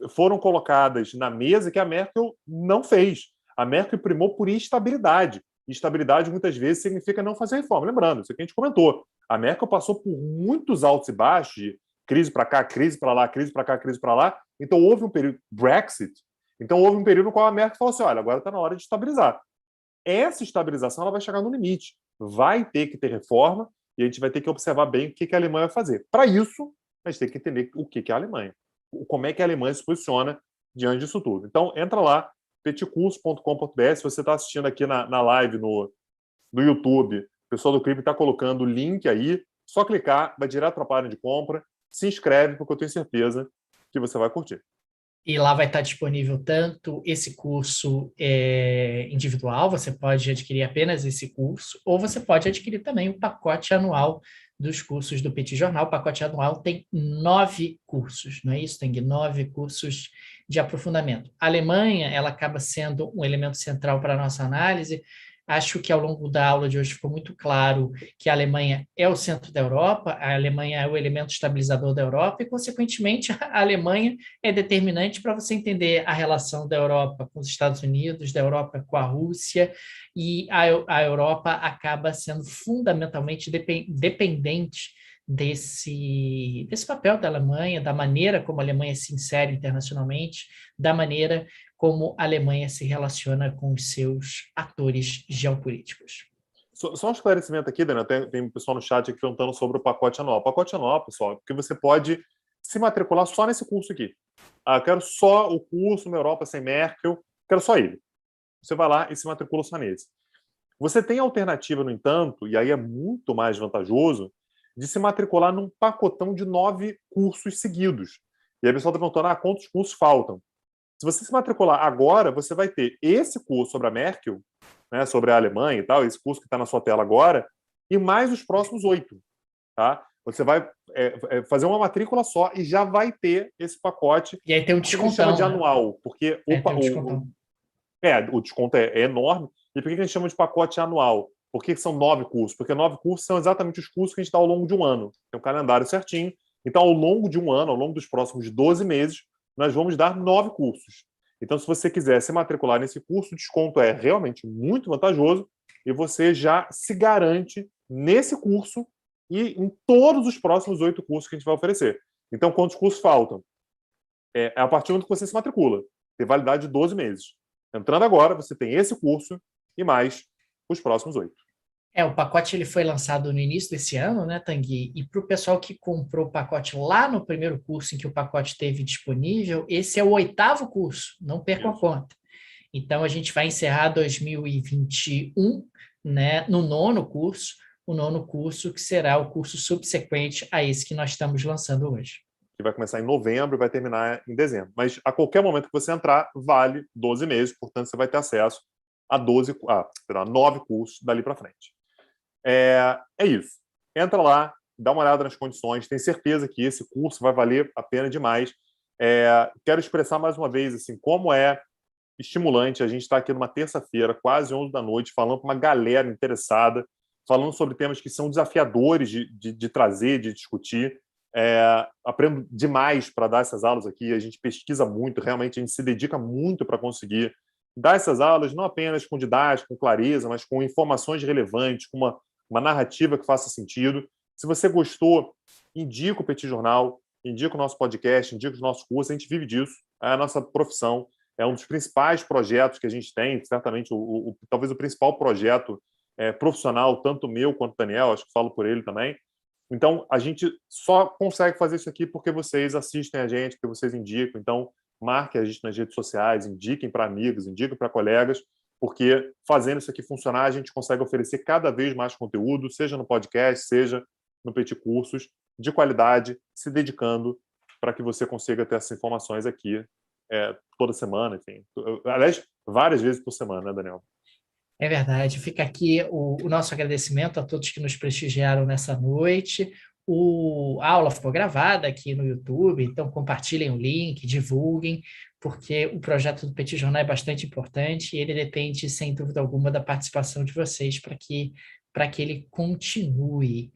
foram colocadas na mesa que a Merkel não fez. A Merkel primou por instabilidade. Estabilidade, muitas vezes, significa não fazer reforma. Lembrando, isso que a gente comentou. A Merkel passou por muitos altos e baixos, de crise para cá, crise para lá, crise para cá, crise para lá. Então, houve um período Brexit. Então, houve um período no qual a Merkel falou assim, olha, agora está na hora de estabilizar. Essa estabilização ela vai chegar no limite. Vai ter que ter reforma e a gente vai ter que observar bem o que a Alemanha vai fazer. Para isso, a gente tem que entender o que é a Alemanha. Como é que a Alemanha se posiciona diante disso tudo. Então, entra lá, peticurso.com.br. Se você está assistindo aqui na live no YouTube, o pessoal do Clipe está colocando o link aí. Só clicar, vai direto para a página de compra. Se inscreve, porque eu tenho certeza que você vai curtir. E lá vai estar disponível tanto esse curso individual, você pode adquirir apenas esse curso, ou você pode adquirir também o pacote anual dos cursos do Petit Jornal. O pacote anual tem 9 cursos, não é isso? Tem 9 cursos de aprofundamento. A Alemanha, ela acaba sendo um elemento central para a nossa análise. Acho que ao longo da aula de hoje ficou muito claro que a Alemanha é o centro da Europa, a Alemanha é o elemento estabilizador da Europa e, consequentemente, a Alemanha é determinante para você entender a relação da Europa com os Estados Unidos, da Europa com a Rússia, e a Europa acaba sendo fundamentalmente dependente desse papel da Alemanha, da maneira como a Alemanha se insere internacionalmente, da maneira como a Alemanha se relaciona com os seus atores geopolíticos. Só um esclarecimento aqui, Daniel, tem um pessoal no chat aqui perguntando sobre o pacote anual. O pacote anual, pessoal, é porque você pode se matricular só nesse curso aqui. Eu quero só o curso na Europa sem Merkel, quero só ele. Você vai lá e se matricula só nesse. Você tem a alternativa, no entanto, e aí é muito mais vantajoso, de se matricular num pacotão de 9 cursos seguidos. E aí o pessoal está perguntando, quantos cursos faltam? Se você se matricular agora, você vai ter esse curso sobre a Merkel, né, sobre a Alemanha e tal, esse curso que está na sua tela agora, e mais os próximos 8. Tá? Você vai fazer uma matrícula só e já vai ter esse pacote. E aí tem um que a gente chama descontão, de né? anual, porque Tem um descontão. o desconto é enorme. E por que a gente chama de pacote anual? Por que são 9 cursos? Porque 9 cursos são exatamente os cursos que a gente dá ao longo de um ano. Tem um calendário certinho. Então, ao longo de um ano, ao longo dos próximos 12 meses, nós vamos dar 9 cursos. Então, se você quiser se matricular nesse curso, o desconto é realmente muito vantajoso e você já se garante nesse curso e em todos os próximos 8 cursos que a gente vai oferecer. Então, quantos cursos faltam? É a partir do momento que você se matricula. Tem validade de 12 meses. Entrando agora, você tem esse curso e mais os próximos 8. O pacote ele foi lançado no início desse ano, né, Tanguy? E para o pessoal que comprou o pacote lá no primeiro curso em que o pacote esteve disponível, esse é o 8º curso, não percam a conta. Então, a gente vai encerrar 2021, né, no 9º curso, o 9º curso que será o curso subsequente a esse que nós estamos lançando hoje. Que vai começar em novembro e vai terminar em dezembro. Mas a qualquer momento que você entrar, vale 12 meses, portanto, você vai ter acesso a 9 cursos dali para frente. É isso. Entra lá, dá uma olhada nas condições, tem certeza que esse curso vai valer a pena demais. Quero expressar mais uma vez assim, como é estimulante a gente estar aqui numa terça-feira, quase 11 da noite, falando com uma galera interessada, falando sobre temas que são desafiadores de trazer, de discutir. Aprendo demais para dar essas aulas aqui, a gente pesquisa muito, realmente a gente se dedica muito para conseguir dar essas aulas, não apenas com didática, com clareza, mas com informações relevantes, com uma narrativa que faça sentido. Se você gostou, indica o Petit Jornal, indica o nosso podcast, indica os nossos cursos, a gente vive disso, é a nossa profissão, é um dos principais projetos que a gente tem, certamente talvez o principal projeto profissional, tanto meu quanto do Daniel, acho que falo por ele também. Então, a gente só consegue fazer isso aqui porque vocês assistem a gente, porque vocês indicam. Então, marquem a gente nas redes sociais, indiquem para amigos, indiquem para colegas, porque fazendo isso aqui funcionar, a gente consegue oferecer cada vez mais conteúdo, seja no podcast, seja no Petit Cursos, de qualidade, se dedicando para que você consiga ter essas informações aqui toda semana, enfim. Aliás, várias vezes por semana, né, Daniel? É verdade. Fica aqui o nosso agradecimento a todos que nos prestigiaram nessa noite. A aula ficou gravada aqui no YouTube, então compartilhem o link, divulguem, porque o projeto do Petit Jornal é bastante importante e ele depende, sem dúvida alguma, da participação de vocês para que ele continue.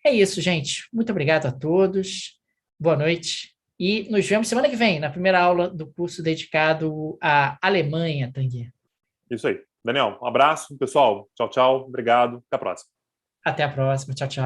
É isso, gente. Muito obrigado a todos. Boa noite. E nos vemos semana que vem, na primeira aula do curso dedicado à Alemanha, Tanguy. Isso aí. Daniel, um abraço, pessoal. Tchau, tchau. Obrigado. Até a próxima. Até a próxima. Tchau, tchau.